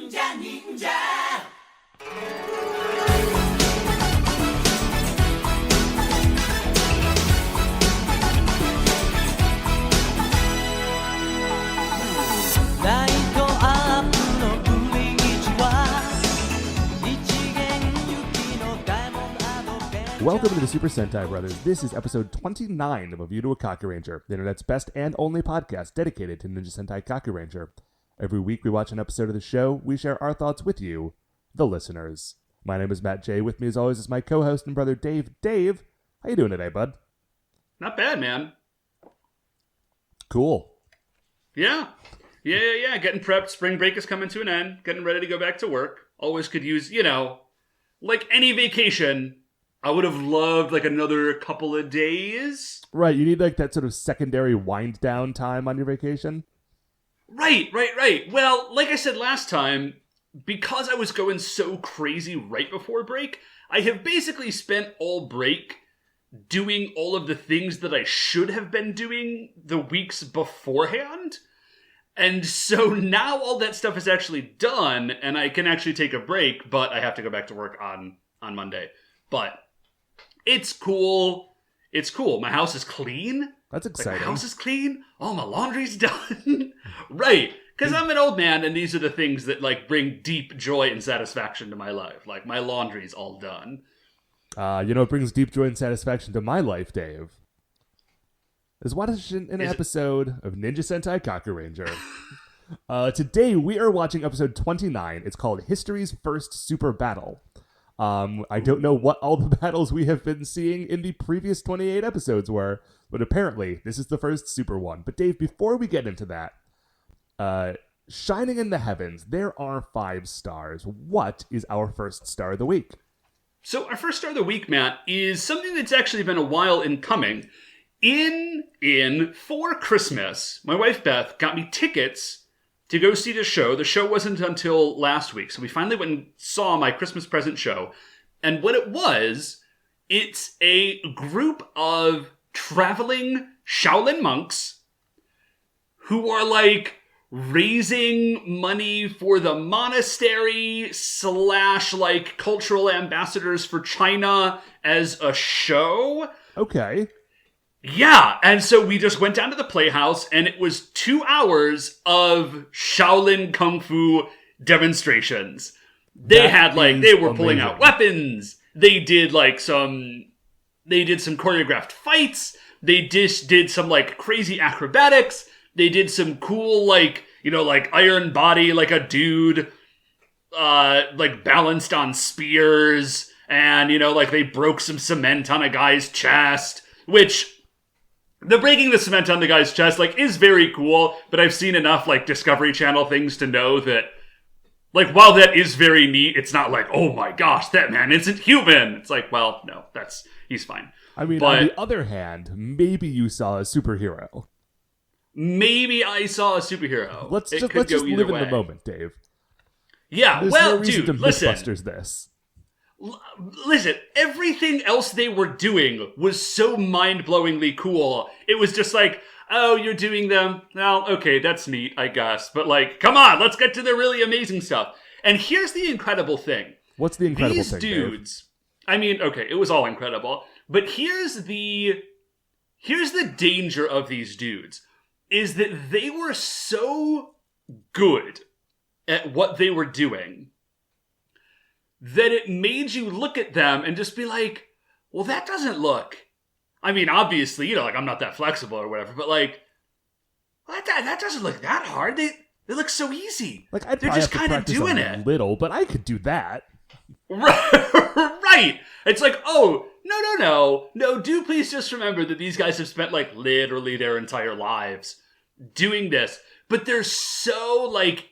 Welcome to the Super Sentai Brothers. This is episode 29 of A View to a Kakuranger, the internet's best and only podcast dedicated to Ninja Sentai Kakuranger. Every week we watch an episode of the show, we share our thoughts with you, the listeners. My name is Matt J. With me as always is my co-host and brother Dave. Dave, how you doing today, bud? Not bad, man. Cool. Yeah. Getting prepped. Spring break is coming to an end. Getting ready to go back to work. Always could use, like any vacation, I would have loved like another couple of days. Right, you need like that sort of secondary wind down time on your vacation. Right. Well, like I said last time, because I was going so crazy right before break, I have basically spent all break doing all of the things that I should have been doing the weeks beforehand. And so now all that stuff is actually done, and I can actually take a break, but I have to go back to work on Monday. But it's cool. It's cool. My house is clean. That's exciting. Like, my house is clean. All my laundry's done. Right. Because I'm an old man, and these are the things that like bring deep joy and satisfaction to my life. Like, my laundry's all done. It brings deep joy and satisfaction to my life, Dave. Is watching an episode of Ninja Sentai Kakuranger. Today we are watching episode 29. It's called History's First Super Battle. I don't know what all the battles we have been seeing in the previous 28 episodes were, but apparently this is the first super one. But Dave, before we get into that, shining in the heavens, there are 5 stars. What is our first star of the week? So our first star of the week, Matt, is something that's actually been a while in coming. For Christmas, my wife Beth got me tickets to go see the show. The show wasn't until last week, so we finally went and saw my Christmas present show. And what it was, it's a group of traveling Shaolin monks who are like raising money for the monastery / like cultural ambassadors for China as a show. Okay. Yeah, and so we just went down to the Playhouse, and it was 2 hours of Shaolin Kung Fu demonstrations. They were pulling out weapons. They did some choreographed fights. They did some like crazy acrobatics. They did some cool like iron body, like a dude, like balanced on spears, and they broke some cement on a guy's chest, which. The breaking the cement on the guy's chest, is very cool, but I've seen enough, Discovery Channel things to know that, while that is very neat, it's not like, oh my gosh, that man isn't human. It's like, well, no, he's fine. I mean, on the other hand, maybe you saw a superhero. Maybe I saw a superhero. Let's just live in the moment, Dave. Yeah, There's no reason to Mythbusters this. Listen, everything else they were doing was so mind-blowingly cool. It was just like, oh, you're doing them? Well, okay, that's neat, I guess. But come on, let's get to the really amazing stuff. And here's the incredible thing. What's the incredible thing, These dudes, Dave? I mean, okay, it was all incredible. But here's the danger of these dudes, is that they were so good at what they were doing that it made you look at them and just be like, well, that doesn't look... I mean, obviously, I'm not that flexible or whatever, but that doesn't look that hard. They look so easy. They're just kind of doing it. Little, but I could do that. Right. It's like, oh, no, do please just remember that these guys have spent, literally their entire lives doing this. But they're so,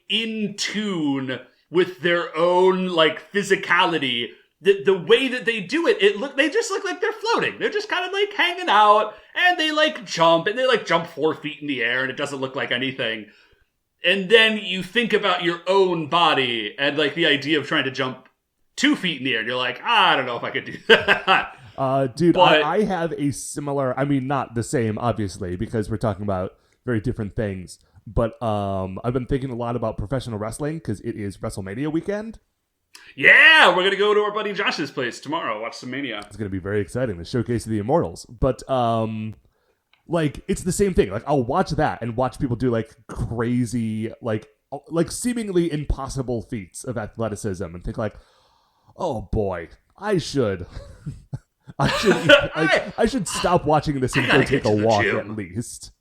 in tune with their own, physicality, that the way that they do it, they just look like they're floating. They're just kind of, hanging out, and they, jump, and they, jump 4 feet in the air, and it doesn't look like anything. And then you think about your own body, and, the idea of trying to jump 2 feet in the air, and you're like, I don't know if I could do that. Dude, I have a similar, I mean, not the same, obviously, because we're talking about very different things. But I've been thinking a lot about professional wrestling because it is WrestleMania weekend. Yeah, we're going to go to our buddy Josh's place tomorrow, watch some Mania. It's going to be very exciting, the Showcase of the Immortals. But, like, it's the same thing. Like, I'll watch that and watch people do, like, crazy, like seemingly impossible feats of athleticism and think, like, oh, boy, I should stop watching this and go take a walk at least.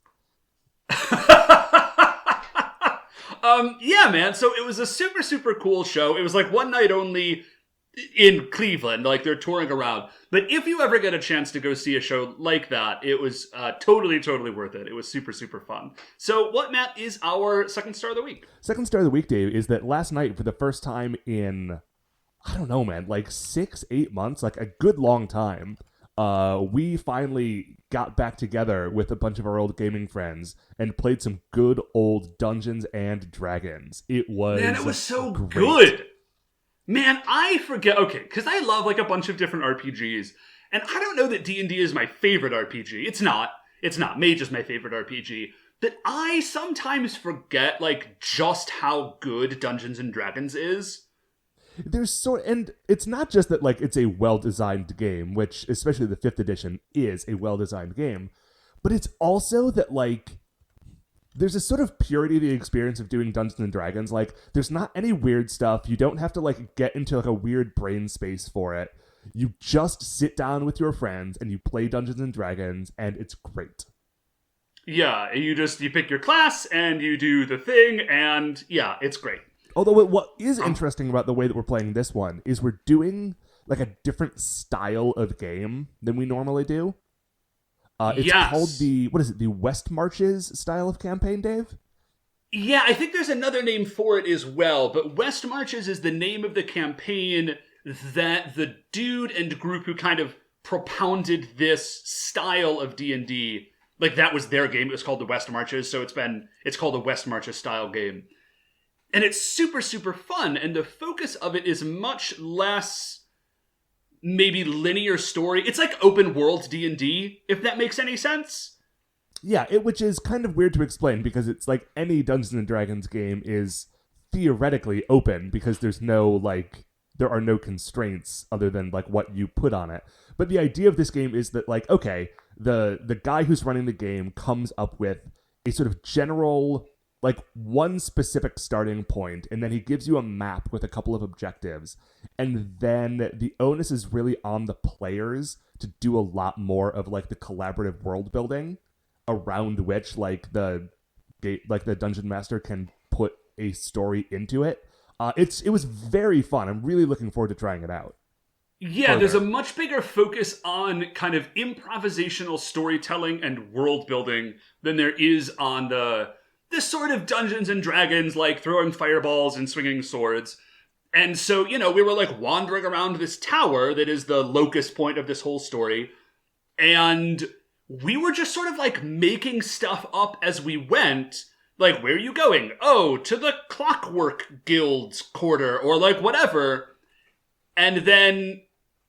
Yeah, man. So it was a super, super cool show. It was like one night only in Cleveland. Like they're touring around. But if you ever get a chance to go see a show like that, it was totally, totally worth it. It was super, super fun. So what, Matt, is our second star of the week? Second star of the week, Dave, is that last night for the first time in, I don't know, man, like 6-8 months, like a good long time, we finally got back together with a bunch of our old gaming friends and played some good old Dungeons and Dragons. It was so great. good. Man, I forget. Okay, because I love like a bunch of different RPGs, and I don't know that D&D is my favorite RPG. It's not. Mage is my favorite RPG. But I sometimes forget like just how good Dungeons and Dragons is. And it's not just that like it's a well-designed game, which especially the 5th edition is a well-designed game, but it's also that like there's a sort of purity of the experience of doing Dungeons and Dragons. Like there's not any weird stuff. You don't have to like get into like a weird brain space for it. You just sit down with your friends and you play Dungeons and Dragons, and it's great. Yeah, you pick your class and you do the thing, and yeah, it's great. Although what is interesting about the way that we're playing this one is we're doing like a different style of game than we normally do. It's called the West Marches style of campaign, Dave? Yeah, I think there's another name for it as well, but West Marches is the name of the campaign that the dude and group who kind of propounded this style of D&D, like that was their game. It was called the West Marches, so it's called a West Marches style game. And it's super, super fun, and the focus of it is much less maybe linear story. It's like open world D&D, if that makes any sense. Yeah, which is kind of weird to explain because it's like any Dungeons and Dragons game is theoretically open because there are no constraints other than like what you put on it. But the idea of this game is that like, okay, the guy who's running the game comes up with a sort of general, like one specific starting point, and then he gives you a map with a couple of objectives, and then the onus is really on the players to do a lot more of like the collaborative world building around which like the dungeon master can put a story into it. It was very fun. I'm really looking forward to trying it out. Yeah, there's a much bigger focus on kind of improvisational storytelling and world building than there is on this sort of Dungeons and Dragons, like throwing fireballs and swinging swords. And so, we were like wandering around this tower that is the locus point of this whole story. And we were just sort of like making stuff up as we went. Like, where are you going? Oh, to the Clockwork Guild's quarter, or like whatever. And then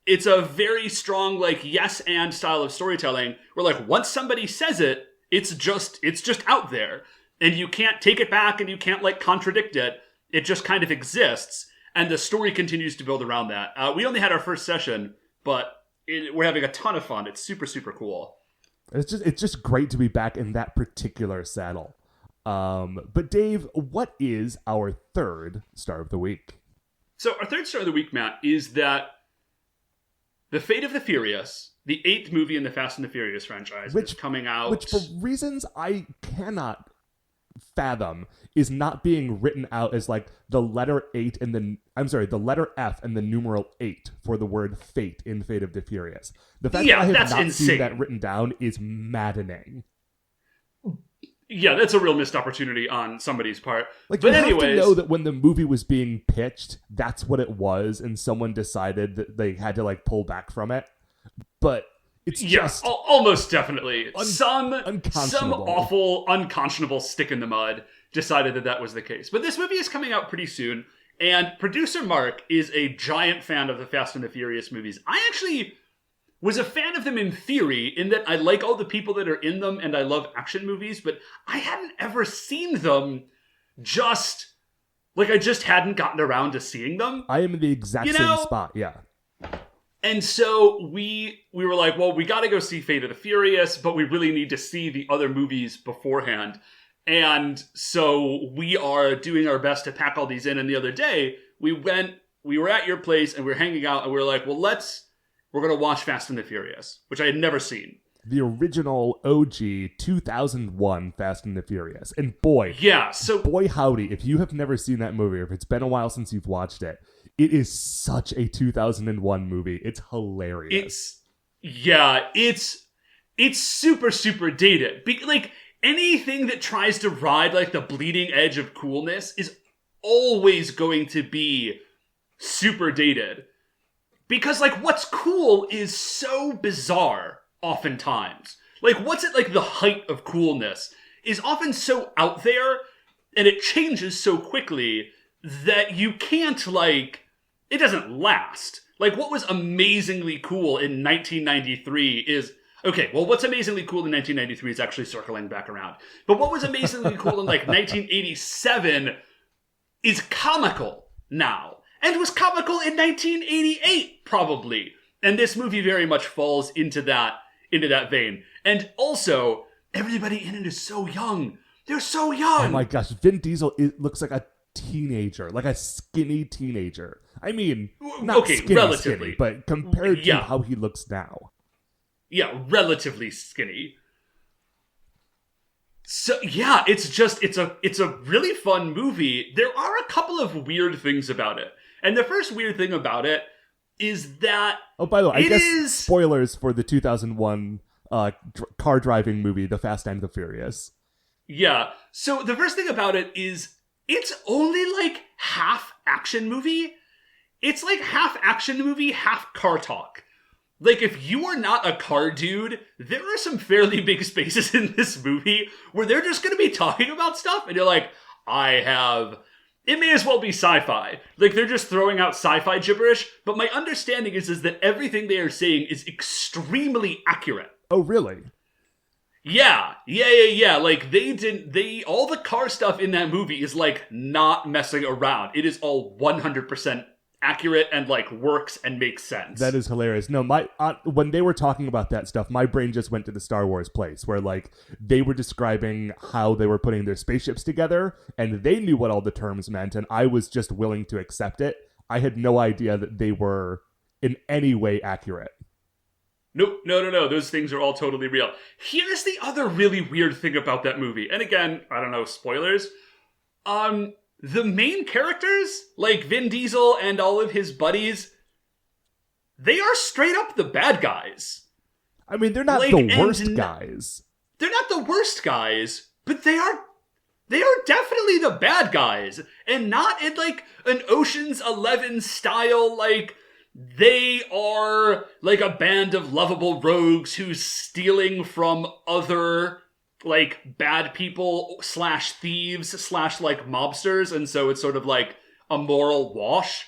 it's a very strong, like, yes and style of storytelling where like once somebody says it, it's just out there. And you can't take it back and you can't like contradict it. It just kind of exists. And the story continues to build around that. We only had our first session, but we're having a ton of fun. It's super, super cool. It's just great to be back in that particular saddle. But Dave, what is our third star of the week? So our third star of the week, Matt, is that The Fate of the Furious, the 8th movie in the Fast and the Furious franchise, is coming out. Which, for reasons I cannot fathom, is not being written out as like the letter 8 and the letter F and the numeral 8 for the word fate in Fate of the Furious. The fact that I have not seen that written down is maddening. Yeah, that's a real missed opportunity on somebody's part. Like, but anyways, have to know that when the movie was being pitched, that's what it was, and someone decided that they had to like pull back from it. But it's just almost definitely some awful, unconscionable stick in the mud decided that was the case. But this movie is coming out pretty soon, and producer Mark is a giant fan of the Fast and the Furious movies. I actually was a fan of them in theory, in that I like all the people that are in them and I love action movies, but I hadn't ever seen them I just hadn't gotten around to seeing them. I am in the exact same spot, yeah. And so we were like, well, we got to go see Fate of the Furious, but we really need to see the other movies beforehand. And so we are doing our best to pack all these in. And the other day, we were at your place and we were hanging out and we were like, well, we're going to watch Fast and the Furious, which I had never seen. The original OG 2001 Fast and the Furious. And boy, boy howdy, if you have never seen that movie, or if it's been a while since you've watched it, it is such a 2001 movie. It's hilarious. It's super, super dated. Like, anything that tries to ride, like, the bleeding edge of coolness is always going to be super dated. Because, like, what's cool is so bizarre, oftentimes. Like, what's at, like, the height of coolness is often so out there, and it changes so quickly that you can't, like, it doesn't last. Like, what was amazingly cool in 1993 is... Okay, well, what's amazingly cool in 1993 is actually circling back around. But what was amazingly cool in, like, 1987 is comical now. And was comical in 1988, probably. And this movie very much falls into that vein. And also, everybody in it is so young. They're so young! Oh my gosh, Vin Diesel looks like a teenager. Like a skinny teenager. I mean, not relatively. Skinny, but compared to how he looks now. Yeah, relatively skinny. So yeah, it's a really fun movie. There are a couple of weird things about it. And the first weird thing about it is that... Oh, by the way, I guess spoilers for the 2001 car driving movie, The Fast and the Furious. Yeah, so the first thing about it is it's only like half action movie. It's like half action movie, half car talk. Like, if you are not a car dude, there are some fairly big spaces in this movie where they're just going to be talking about stuff, and you're like, it may as well be sci-fi. Like, they're just throwing out sci-fi gibberish, but my understanding is that everything they are saying is extremely accurate. Oh, really? Yeah. Like, all the car stuff in that movie is, like, not messing around. It is all 100% accurate and, like, works and makes sense. That is hilarious. No, when they were talking about that stuff, my brain just went to the Star Wars place where, like, they were describing how they were putting their spaceships together, and they knew what all the terms meant, and I was just willing to accept it. I had no idea that they were in any way accurate. Nope, no. Those things are all totally real. Here's the other really weird thing about that movie. And again, I don't know, spoilers. The main characters, like Vin Diesel and all of his buddies, they are straight up the bad guys. I mean, they're not the worst guys. They're not the worst guys, but they are definitely the bad guys. And not in, like, an Ocean's 11 style, like, they are, like, a band of lovable rogues who's stealing from other... like, bad people / thieves / like, mobsters, and so it's sort of like a moral wash.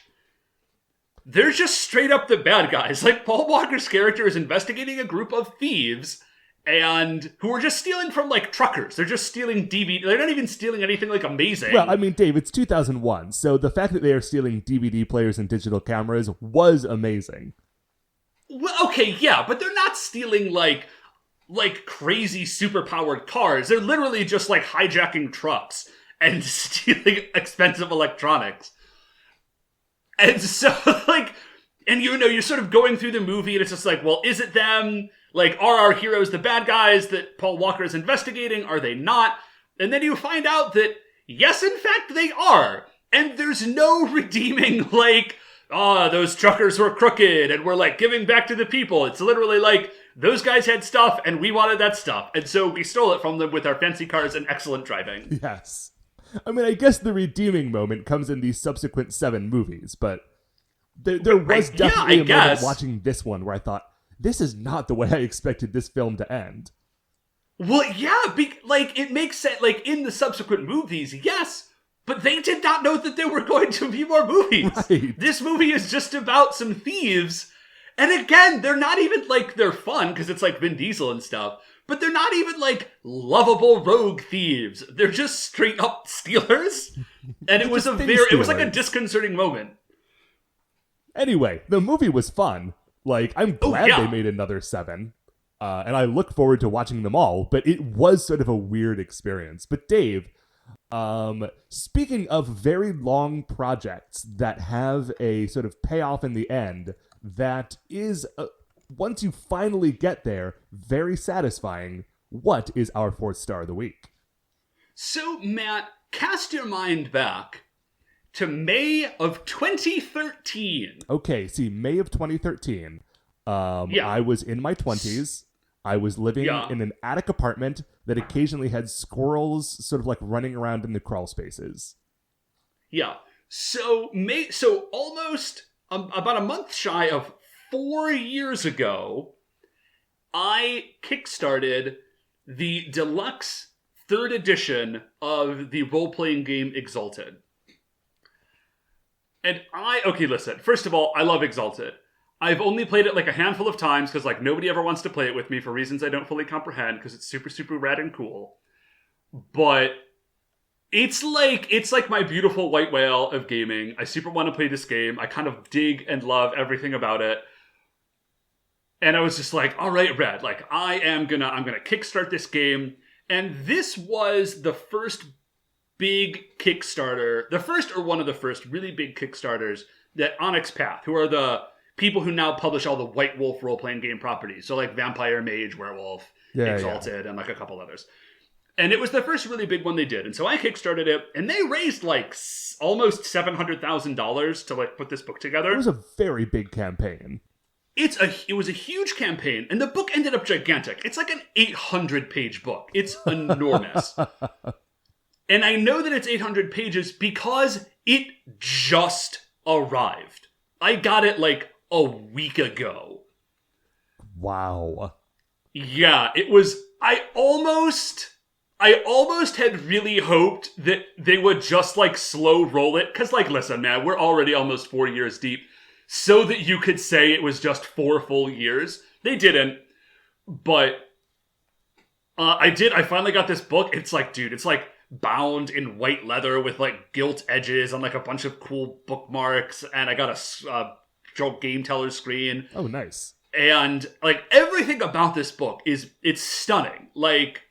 They're just straight up the bad guys. Like, Paul Walker's character is investigating a group of thieves, and who are just stealing from, like, truckers. They're just stealing DVD. They're not even stealing anything, like, amazing. Well, I mean, Dave, it's 2001, so the fact that they are stealing DVD players and digital cameras was amazing. Well, okay, yeah, but they're not stealing, like crazy superpowered cars. They're literally just, like, hijacking trucks and stealing expensive electronics. And so, like, and you know, you're sort of going through the movie and it's just like, well, is it them? Like, are our heroes the bad guys that Paul Walker is investigating? Are they not? And then you find out that, yes, in fact, they are. And there's no redeeming, like, those truckers were crooked and we're, like, giving back to the people. It's literally like, those guys had stuff, and we wanted that stuff. And so we stole it from them with our fancy cars and excellent driving. Yes. I mean, I guess the redeeming moment comes in these subsequent 7 movies, but there was definitely a moment watching this one where I thought, this is not the way I expected this film to end. Well, yeah, like, it makes sense. Like, in the subsequent movies, yes, but they did not know that there were going to be more movies. Right. This movie is just about some thieves. And again, they're not even like, they're fun because it's like Vin Diesel and stuff, but they're not even like lovable rogue thieves. They're just straight up stealers. And it was it was like a disconcerting moment. Anyway, the movie was fun. Like, I'm glad they made another 7. And I look forward to watching them all, but it was sort of a weird experience. But Dave, speaking of very long projects that have a sort of payoff in the end, that is, once you finally get there, very satisfying. What is our 4th star of the week? So, Matt, cast your mind back to May of 2013. Okay, see, May of 2013. I was in my 20s. I was living in an attic apartment that occasionally had squirrels sort of like running around in the crawl spaces. Yeah. So almost about a month shy of 4 years ago, I kickstarted the deluxe 3rd edition of the role-playing game Exalted. And listen, first of all, I love Exalted. I've only played it like a handful of times because like nobody ever wants to play it with me for reasons I don't fully comprehend because it's super, super rad and cool. But it's like my beautiful white whale of gaming. I super want to play this game. I kind of dig and love everything about it. And I was just like, all right, Red, like I'm gonna kickstart this game. And this was the first big Kickstarter, the first or one of the first really big Kickstarters that Onyx Path, who are the people who now publish all the White Wolf role-playing game properties. So like Vampire, Mage, Werewolf, Exalted, and like a couple others. And it was the first really big one they did. And so I kickstarted it, and they raised like almost $700,000 to like put this book together. It was a very big campaign. It was a huge campaign, and the book ended up gigantic. It's like an 800-page book. It's enormous. And I know that it's 800 pages because it just arrived. I got it like a week ago. Wow. Yeah, it was... I almost had really hoped that they would just like slow roll it. Because like, listen, man, we're already almost 4 years deep. So that you could say it was just 4 full years. They didn't. But I finally got this book. It's like, dude, it's like bound in white leather with like gilt edges and like a bunch of cool bookmarks. And I got a game teller screen. Oh, nice. And like everything about this book it's stunning. Like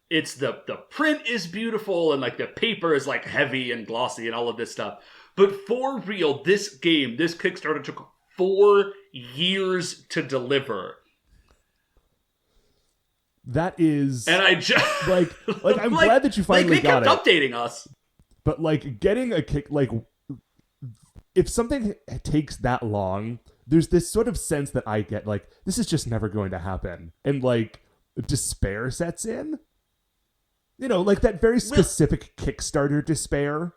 it's the print is beautiful and like the paper is like heavy and glossy and all of this stuff. But for real, this Kickstarter took 4 years to deliver. That is, and I just like I'm glad that you finally got it. They kept updating us, but like getting a kick, like if something takes that long, there's this sort of sense that I get, like this is just never going to happen, and like despair sets in. You know, like that very specific Kickstarter despair.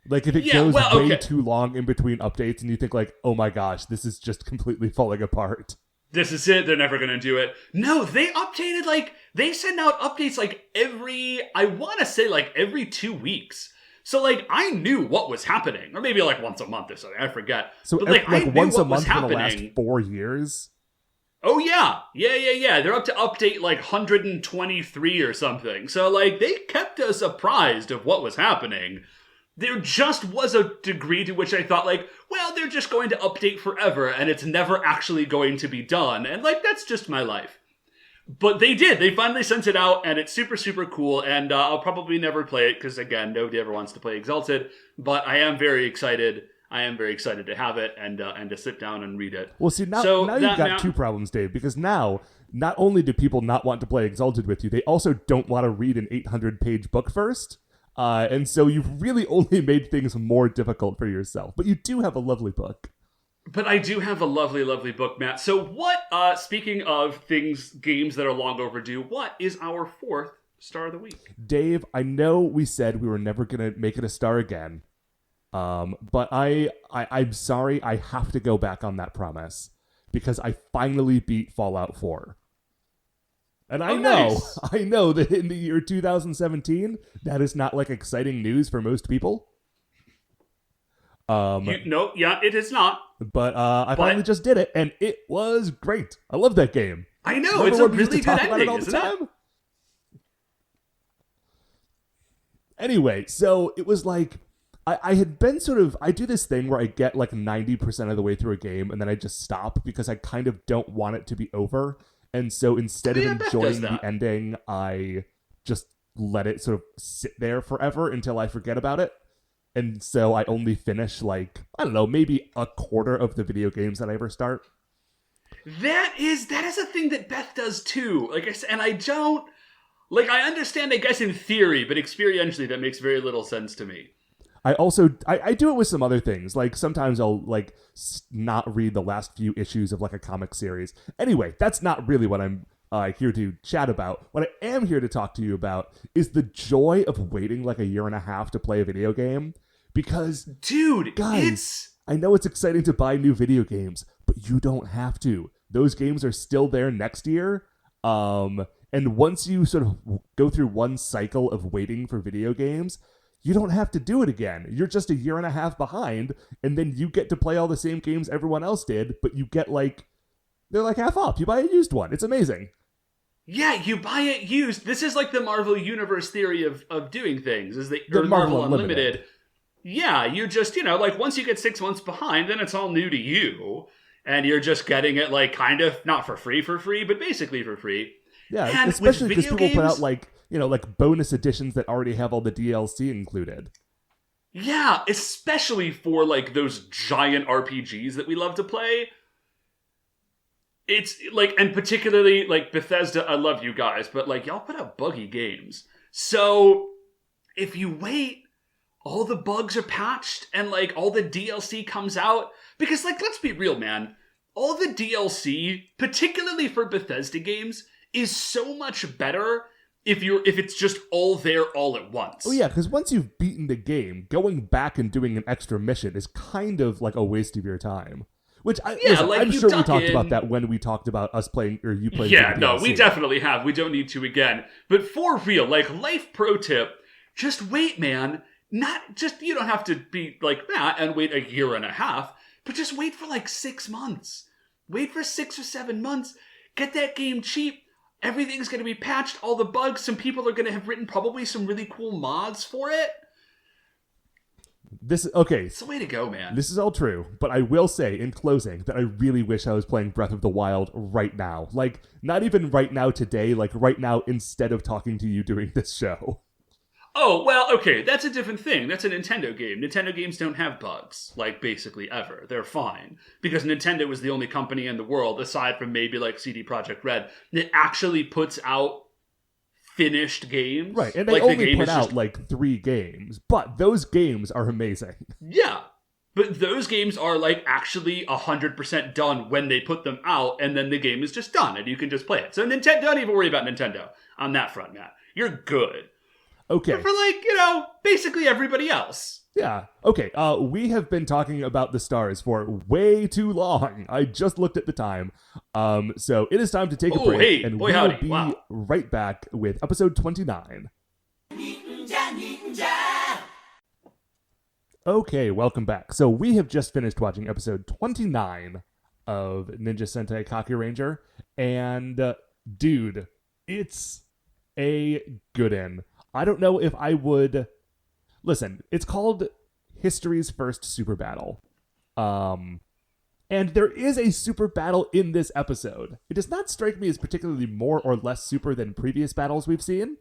Like if it goes way too long in between updates, and you think like, oh my gosh, this is just completely falling apart. This is it. They're never going to do it. No, they updated, like, they send out updates, like, I want to say, like, every 2 weeks. So, like, I knew what was happening. Or maybe, like, once a month or something. I forget. So, but, like I knew once what a month was happening. For the last 4 years? Oh, yeah. Yeah. They're up to update, like, 123 or something. So, like, they kept us apprised of what was happening. There just was a degree to which I thought, like, well, they're just going to update forever, and it's never actually going to be done. And, like, that's just my life. But they did. They finally sent it out, and it's super, super cool. And I'll probably never play it, because, again, nobody ever wants to play Exalted. But I am very excited. I am very excited to have it and to sit down and read it. Well, see, now you've got 2 problems, Dave, because now, not only do people not want to play Exalted with you, they also don't want to read an 800-page book first. And so you've really only made things more difficult for yourself. But you do have a lovely book. But I do have a lovely, lovely book, Matt. So what, speaking of games that are long overdue, what is our 4th star of the week? Dave, I know we said we were never going to make it a star again. But I'm sorry, I have to go back on that promise. Because I finally beat Fallout 4. And I know that in the year 2017, that is not like exciting news for most people. It is not. But I finally just did it, and it was great. I love that game. I know, it's a really good ending, isn't it? Anyway, so it was like, I had been I do this thing where I get like 90% of the way through a game, and then I just stop because I kind of don't want it to be over. And so instead of enjoying the ending, I just let it sort of sit there forever until I forget about it. And so I only finish like, I don't know, maybe a quarter of the video games that I ever start. That is a thing that Beth does too. Like I said, and I don't, like, I understand, I guess, in theory, but experientially that makes very little sense to me. I also, I do it with some other things. Like sometimes I'll like not read the last few issues of like a comic series. Anyway, that's not really what I'm here to chat about. What I am here to talk to you about is the joy of waiting like a year and a half to play a video game. Because, dude, guys, I know it's exciting to buy new video games, but you don't have to. Those games are still there next year. And once you sort of go through one cycle of waiting for video games, you don't have to do it again. You're just a year and a half behind, and then you get to play all the same games everyone else did, but you get they're like half off. You buy a used one. It's amazing. Yeah, you buy it used. This is like the Marvel Universe theory of doing things, is that the Marvel Unlimited. Yeah, you just, like once you get 6 months behind, then it's all new to you. And you're just getting it like kind of not for free, but basically for free. Yeah, and especially because people put out like bonus editions that already have all the DLC included. Yeah, especially for like those giant RPGs that we love to play. It's like, and particularly like Bethesda, I love you guys, but like y'all put out buggy games. So if you wait, all the bugs are patched and like all the DLC comes out. Because like, let's be real, man. All the DLC, particularly for Bethesda games, is so much better if it's just all there all at once. Oh yeah, because once you've beaten the game, going back and doing an extra mission is kind of like a waste of your time. Which I'm sure we talked about that when we talked about us playing, or you playing. Yeah, no, we definitely have. We don't need to again. But for real, like, life pro tip, just wait, man. Not just, you don't have to be like that and wait a year and a half, but just wait for like 6 months. Wait for 6 or 7 months. Get that game cheap. Everything's going to be patched. All the bugs. Some people are going to have written probably some really cool mods for it. It's the way to go, man. This is all true, but I will say in closing that I really wish I was playing Breath of the Wild right now. Like, not even right now today, like right now instead of talking to you doing this show. Oh, well, okay, that's a different thing. That's a Nintendo game. Nintendo games don't have bugs, like, basically ever. They're fine. Because Nintendo was the only company in the world, aside from maybe, like, CD Projekt Red, that actually puts out finished games. Right, and they only put out, like, 3 games. But those games are amazing. Yeah, but those games are, like, actually 100% done when they put them out, and then the game is just done, and you can just play it. So Nintendo, don't even worry about Nintendo on that front, Matt. You're good. Okay. But for, like, basically everybody else. Yeah. Okay. We have been talking about the stars for way too long. I just looked at the time. So it is time to take a break. And we will be right back with episode 29. Okay, welcome back. So we have just finished watching episode 29 of Ninja Sentai Kakuranger. And, dude, it's a good end. I don't know if I would... Listen, it's called History's First Super Battle. And there is a super battle in this episode. It does not strike me as particularly more or less super than previous battles we've seen.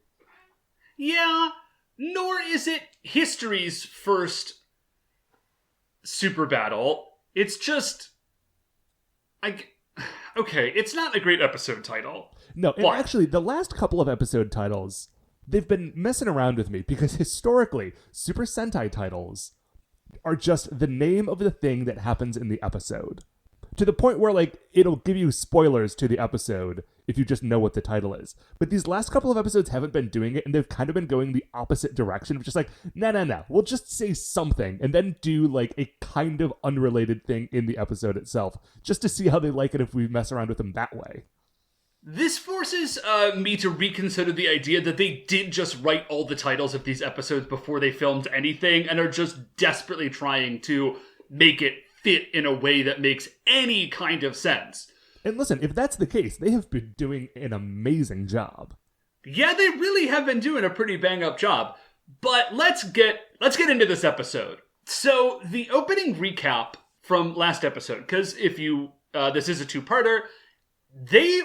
Yeah, nor is it history's first super battle. It's just... Okay, it's not a great episode title. No, and actually, the last couple of episode titles... They've been messing around with me because historically, Super Sentai titles are just the name of the thing that happens in the episode. To the point where, like, it'll give you spoilers to the episode if you just know what the title is. But these last couple of episodes haven't been doing it, and they've kind of been going the opposite direction of just like, no. We'll just say something, and then do, like, a kind of unrelated thing in the episode itself, just to see how they like it if we mess around with them that way. This forces me to reconsider the idea that they did just write all the titles of these episodes before they filmed anything and are just desperately trying to make it fit in a way that makes any kind of sense. And listen, if that's the case, they have been doing an amazing job. Yeah, they really have been doing a pretty bang-up job. But let's get into this episode. So, the opening recap from last episode, because if you, this is a two-parter, they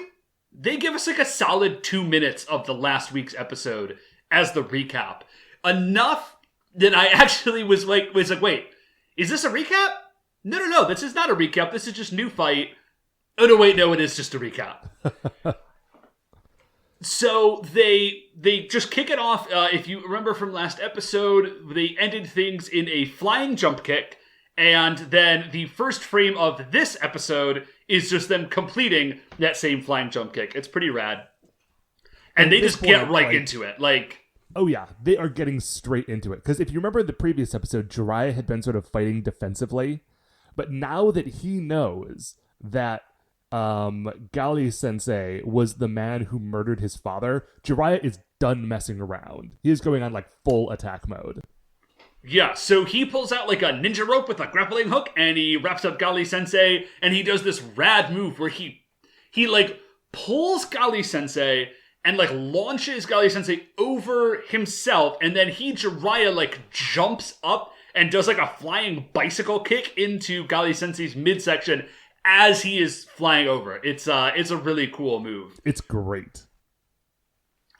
give us like a solid 2 minutes of the last week's episode as the recap. Enough that I actually was like, wait, is this a recap? No, this is not a recap. This is just new fight. Oh, no, wait, no, it is just a recap. So they just kick it off. If you remember from last episode, they ended things in a flying jump kick. And then the first frame of this episode is just them completing that same flying jump kick. It's pretty rad. And they just get right into it. Like, oh yeah, they are getting straight into it. Because if you remember in the previous episode, Jiraiya had been sort of fighting defensively. But now that he knows that Gali Sensei was the man who murdered his father, Jiraiya is done messing around. He is going on like full attack mode. Yeah, so he pulls out like a ninja rope with a grappling hook, and he wraps up Gali Sensei, and he does this rad move where he like pulls Gali Sensei and like launches Gali Sensei over himself, and then Jiraiya like jumps up and does like a flying bicycle kick into Gali Sensei's midsection as he is flying over. It's a really cool move. It's great.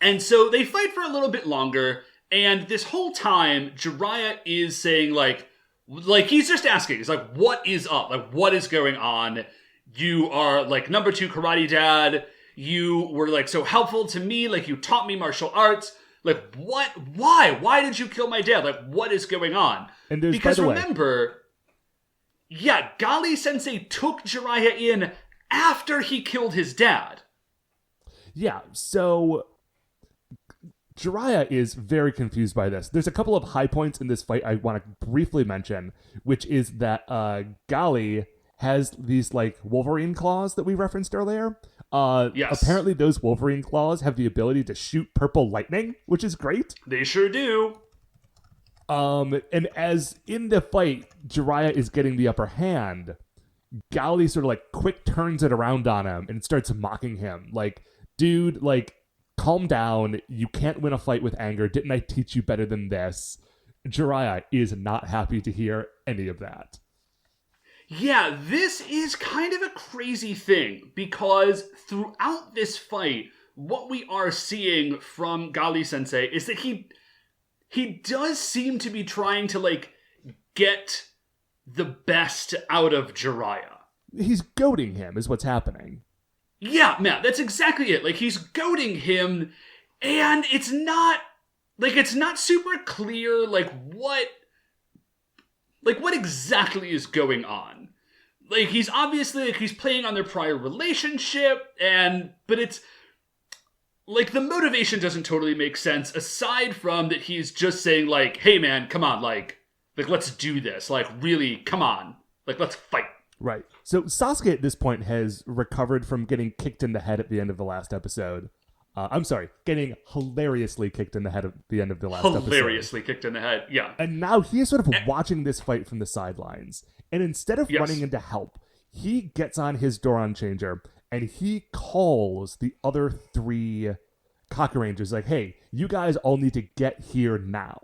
And so they fight for a little bit longer. And this whole time, Jiraiya is saying, like he's just asking. He's like, what is up? Like, what is going on? You are, like, number 2 karate dad. You were, like, so helpful to me. Like, you taught me martial arts. Like, what? Why? Why did you kill my dad? Like, what is going on? And there's, because remember, yeah, Gali Sensei took Jiraiya in after he killed his dad. Yeah, so Jiraiya is very confused by this. There's a couple of high points in this fight I want to briefly mention, which is that Gali has these like Wolverine claws that we referenced earlier. Yes. Apparently those Wolverine claws have the ability to shoot purple lightning, which is great. They sure do. And as in the fight, Jiraiya is getting the upper hand, Gali sort of like quick turns it around on him and starts mocking him. Like, dude, like, calm down. You can't win a fight with anger. Didn't I teach you better than this? Jiraiya is not happy to hear any of that. Yeah, this is kind of a crazy thing because throughout this fight, what we are seeing from Gali Sensei is that he does seem to be trying to, like, get the best out of Jiraiya. He's goading him is what's happening. Yeah, Matt, that's exactly it. Like, he's goading him, and it's not super clear, what exactly is going on. Like, he's obviously, like, he's playing on their prior relationship, but it's, like, the motivation doesn't totally make sense, aside from that he's just saying, like, hey, man, come on, like, let's do this. Like, really, come on. Like, let's fight. Right. So Sasuke at this point has recovered from getting kicked in the head at the end of the last episode. I'm sorry, getting hilariously kicked in the head at the end of the last episode. Hilariously kicked in the head, yeah. And now he is sort of watching this fight from the sidelines. And instead of running in to help, he gets on his Doron changer and he calls the other 3 Kakurangers like, hey, you guys all need to get here now.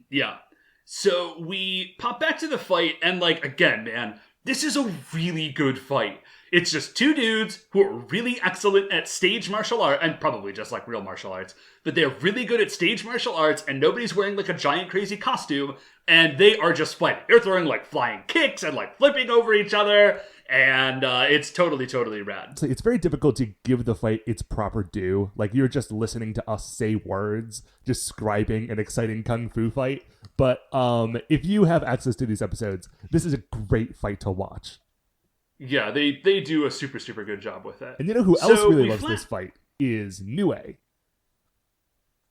Yeah. So we pop back to the fight, and, like, again, man, this is a really good fight. It's just 2 dudes who are really excellent at stage martial art, and probably just, like, real martial arts, but they're really good at stage martial arts, and nobody's wearing, like, a giant crazy costume, and they are just fighting. They're throwing, like, flying kicks and, like, flipping over each other, and it's totally, totally rad. So it's very difficult to give the fight its proper due. Like, you're just listening to us say words, describing an exciting kung fu fight. But if you have access to these episodes, this is a great fight to watch. Yeah, they do a super, super good job with it. And you know who else really loves this fight is Nue.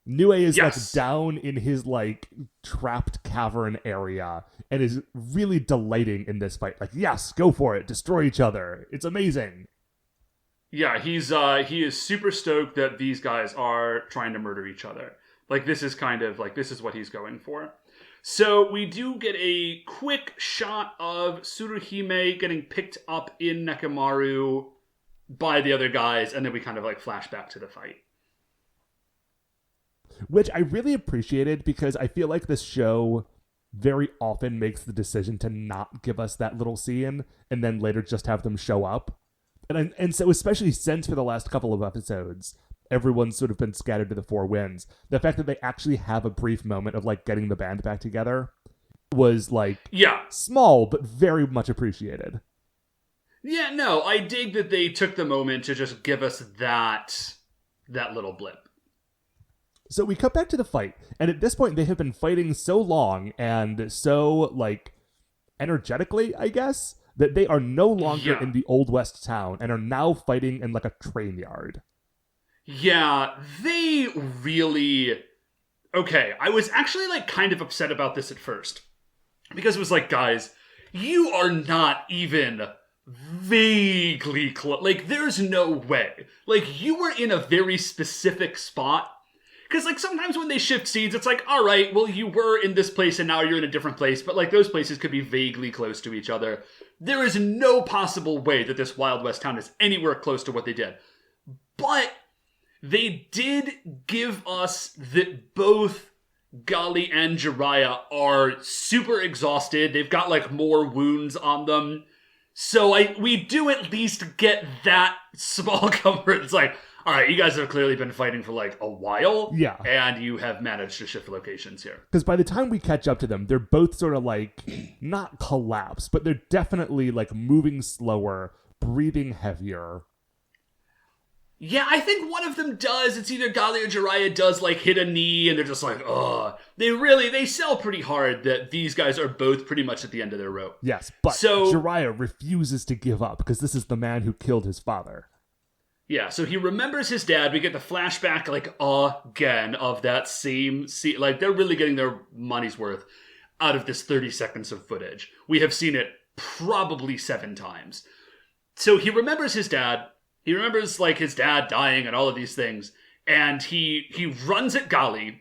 Nue is like down in his like trapped cavern area and is really delighting in this fight. Like, yes, go for it. Destroy each other. It's amazing. Yeah, he is super stoked that these guys are trying to murder each other. Like, this is kind of, like, this is what he's going for. So we do get a quick shot of Tsuruhime getting picked up in Nekomaru by the other guys, and then we kind of, like, flash back to the fight. Which I really appreciated, because I feel like this show very often makes the decision to not give us that little scene and then later just have them show up. And so especially since for the last couple of episodes, everyone's sort of been scattered to the four winds, the fact that they actually have a brief moment of like getting the band back together was like small, but very much appreciated. Yeah, no, I dig that they took the moment to just give us that little blip. So we cut back to the fight, and at this point they have been fighting so long and so, like, energetically, I guess, that they are no longer in the Old West town and are now fighting in, like, a train yard. Yeah, they really... Okay, I was actually, like, kind of upset about this at first. Because it was like, guys, you are not even vaguely close. Like, there's no way. Like, you were in a very specific spot. Because, like, sometimes when they shift scenes, it's like, all right, well, you were in this place and now you're in a different place. But, like, those places could be vaguely close to each other. There is no possible way that this Wild West town is anywhere close to what they did. But they did give us that both Gali and Jiraiya are super exhausted. They've got, like, more wounds on them. So we do at least get that small comfort. It's like, all right, you guys have clearly been fighting for, like, a while. Yeah. And you have managed to shift locations here. Because by the time we catch up to them, they're both sort of, like, not collapsed, but they're definitely, like, moving slower, breathing heavier. Yeah, I think one of them does. It's either Gali or Jiraiya does, like, hit a knee, and they're just like, ugh. They sell pretty hard that these guys are both pretty much at the end of their rope. Yes, but Jiraiya refuses to give up, because this is the man who killed his father. Yeah, so he remembers his dad. We get the flashback, like, again, of that same scene. Like, they're really getting their money's worth out of this 30 seconds of footage. We have seen it probably 7 times. So he remembers his dad. He remembers, like, his dad dying and all of these things. And he runs at Gali.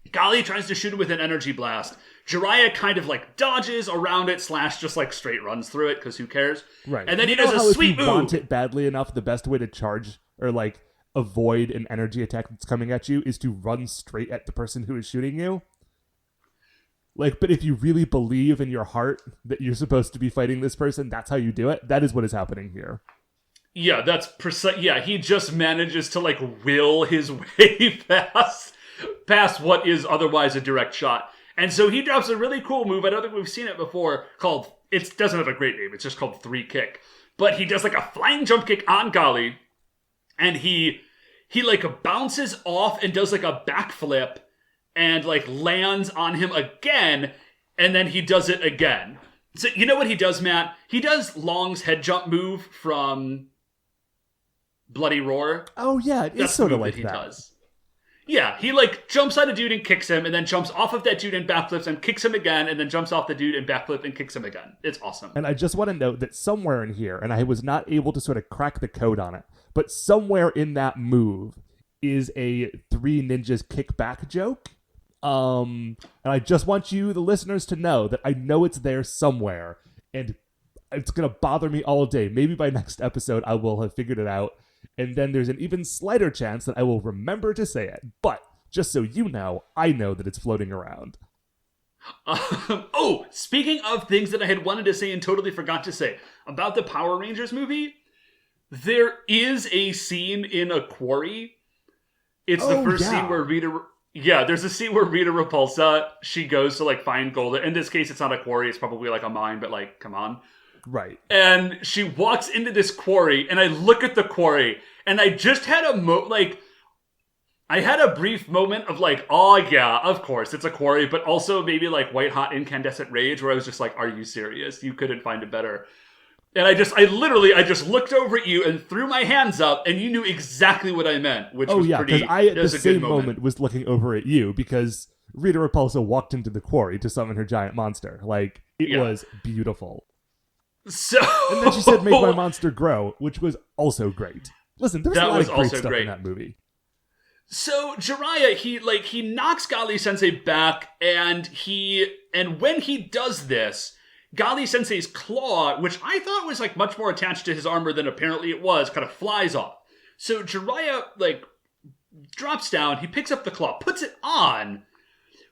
Gali tries to shoot him with an energy blast. Jiraiya kind of, like, dodges around it / just, like, straight runs through it, because who cares? Right. And then he does a sweet move. If you want it badly enough, the best way to charge or, like, avoid an energy attack that's coming at you is to run straight at the person who is shooting you. Like, but if you really believe in your heart that you're supposed to be fighting this person, that's how you do it. That is what is happening here. Yeah, that's precise. Yeah, he just manages to, like, will his way past what is otherwise a direct shot. And so he drops a really cool move. I don't think we've seen it before, called, it doesn't have a great name, it's just called 3 kick. But he does, like, a flying jump kick on Gali, and he like, bounces off and does, like, a backflip, and, like, lands on him again, and then he does it again. So, you know what he does, Matt? He does Long's head jump move from Bloody Roar. Oh, yeah, it's sort of like that. He does. Yeah, he, like, jumps on a dude and kicks him, and then jumps off of that dude and backflips and kicks him again, and then jumps off the dude and backflip and kicks him again. It's awesome. And I just want to note that somewhere in here, and I was not able to sort of crack the code on it, but somewhere in that move is a 3 ninjas kickback joke. And I just want you, the listeners, to know that I know it's there somewhere, and it's going to bother me all day. Maybe by next episode I will have figured it out. And then there's an even slighter chance that I will remember to say it. But, just so you know, I know that it's floating around. Speaking of things that I had wanted to say and totally forgot to say. About the Power Rangers movie, there is a scene in a quarry. It's the first scene where Rita... Yeah, there's a scene where Rita Repulsa, she goes to, like, find gold. In this case, it's not a quarry. It's probably, like, a mine, but, like, come on. Right. And she walks into this quarry, and I look at the quarry, and I just had I had a brief moment of, like, oh yeah, of course, it's a quarry, but also maybe, like, white hot incandescent rage, where I was just like, are you serious? You couldn't find it better. And I just looked over at you and threw my hands up, and you knew exactly what I meant, which was pretty... because I, at the same moment, was looking over at you, because Rita Repulsa walked into the quarry to summon her giant monster. Like, it was beautiful. So and then she said, "Make my monster grow," which was also great. Listen, there's a lot of great stuff in that movie. So Jiraiya, he knocks Gali Sensei back, and when he does this, Gali Sensei's claw, which I thought was like much more attached to his armor than apparently it was, kind of flies off. So Jiraiya drops down, he picks up the claw, puts it on,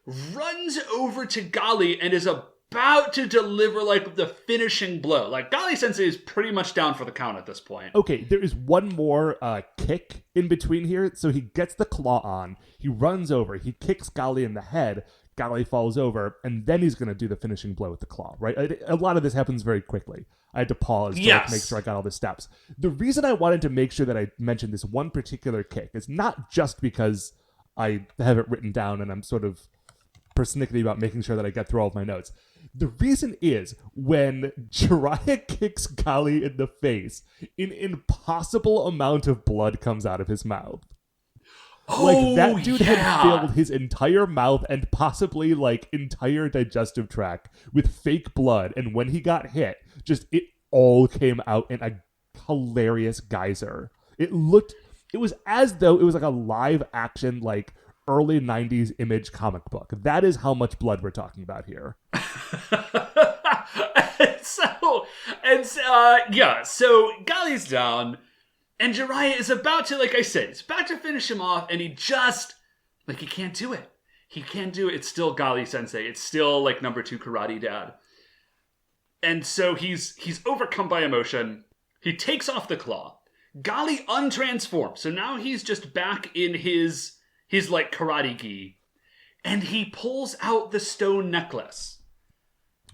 runs over to Gali, and is about to deliver the finishing blow. Gali Sensei is pretty much down for the count at this point. Okay, there is one more kick in between here. So he gets the claw on, he runs over, he kicks Gali in the head, Gali falls over, and then he's going to do the finishing blow with the claw, right? A lot of this happens very quickly. I had to pause to make sure I got all the steps. The reason I wanted to make sure that I mentioned this one particular kick is not just because I have it written down and I'm sort of persnickety about making sure that I get through all of my notes. The reason is when Jiraiya kicks Gali in the face, an impossible amount of blood comes out of his mouth. That dude had filled his entire mouth and possibly entire digestive tract with fake blood, and when he got hit, it all came out in a hilarious geyser. It was as though it was a live action early 90s Image comic book. That is how much blood we're talking about here. So Gali's down, and Jiraiya is about to, like I said, he's about to finish him off, and he just, he can't do it. He can't do it. It's still Gali Sensei. It's still, number 2 karate dad. And so he's overcome by emotion. He takes off the claw. Gali untransforms. So now he's just back in his karate gi. And he pulls out the stone necklace.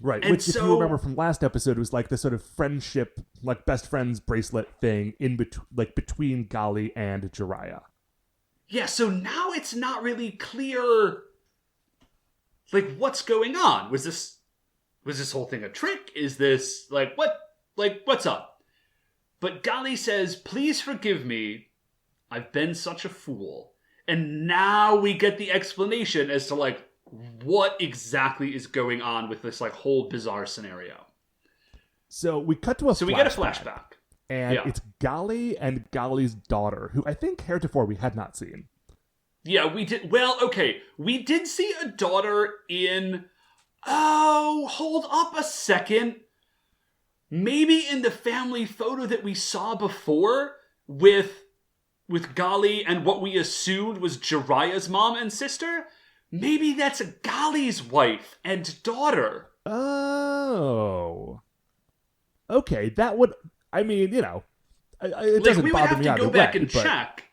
Right, and which, if you remember from last episode, was the sort of friendship, best friends bracelet thing between Gali and Jiraiya. Yeah, so now it's not really clear, what's going on. Was this whole thing a trick? Is this, what's up? But Gali says, "Please forgive me. I've been such a fool." And now we get the explanation as to, what exactly is going on with this whole bizarre scenario. So we cut to we get a flashback. And it's Gali and Gali's daughter, who I think heretofore we had not seen. Yeah, we did. Well, okay. We did see a daughter in... Oh, hold up a second. Maybe in the family photo that we saw before with Gali and what we assumed was Jiraiya's mom and sister... Maybe that's Gali's wife and daughter. Oh. Okay, that would... I mean, it doesn't bother me either way. We would have to go back and check.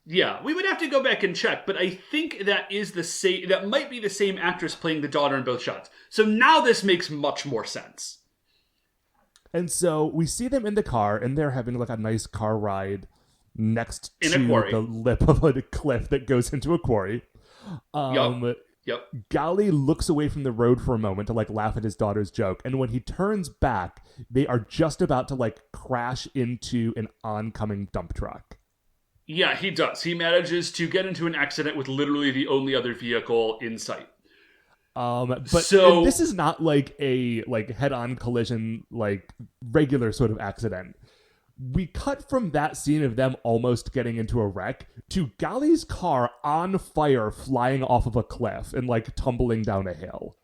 Yeah, we would have to go back and check, but I think that is the same... That might be the same actress playing the daughter in both shots. So now this makes much more sense. And so we see them in the car, and they're having a nice car ride next to the lip of a cliff that goes into a quarry. Yep. Gali looks away from the road for a moment to laugh at his daughter's joke, and when he turns back, they are just about to crash into an oncoming dump truck. Yeah, he does. He manages to get into an accident with literally the only other vehicle in sight. But this is not a head-on collision regular sort of accident. We cut from that scene of them almost getting into a wreck to Gali's car on fire flying off of a cliff and tumbling down a hill.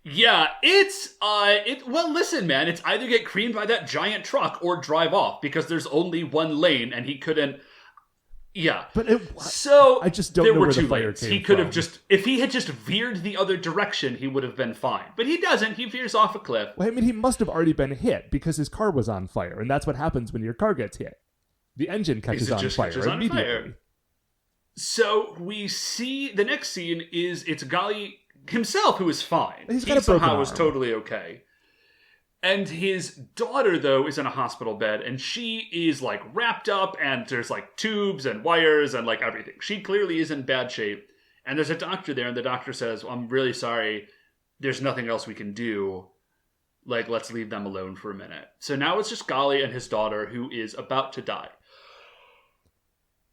Yeah, it's well, listen, man, it's either get creamed by that giant truck or drive off because there's only one lane and he couldn't. Yeah, but I just don't know where the fire came from. He could have if he had just veered the other direction, he would have been fine. But he doesn't. He veers off a cliff. Well, I mean, he must have already been hit because his car was on fire, and that's what happens when your car gets hit. The engine catches on fire immediately. So we see the next scene is it's Gali himself who is fine. He somehow was totally okay. And his daughter, though, is in a hospital bed, and she is, wrapped up, and there's, tubes and wires and, everything. She clearly is in bad shape. And there's a doctor there, and the doctor says, "I'm really sorry. There's nothing else we can do. Let's leave them alone for a minute." So now it's just Gali and his daughter, who is about to die.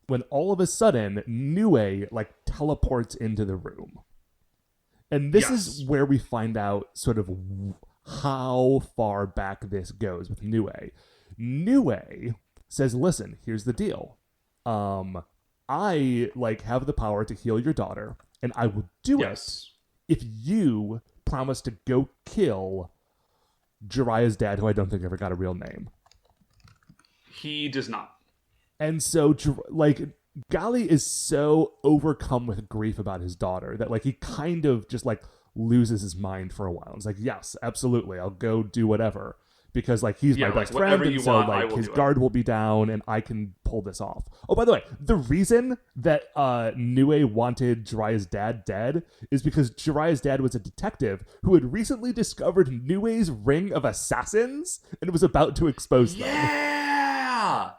When all of a sudden, Nue, teleports into the room. And this is where we find out sort of how far back this goes with Nue. Nue says, listen, here's the deal. I have the power to heal your daughter, and I will do it if you promise to go kill Jiraiya's dad, who I don't think ever got a real name. He does not. And so, Gali is so overcome with grief about his daughter that, he kind of just, loses his mind for a while. It's yes, absolutely, I'll go do whatever. Because, he's my best friend, and so, his guard will be down, and I can pull this off. Oh, by the way, the reason that Nue wanted Jiraiya's dad dead is because Jiraiya's dad was a detective who had recently discovered Nue's ring of assassins and was about to expose them. Yeah!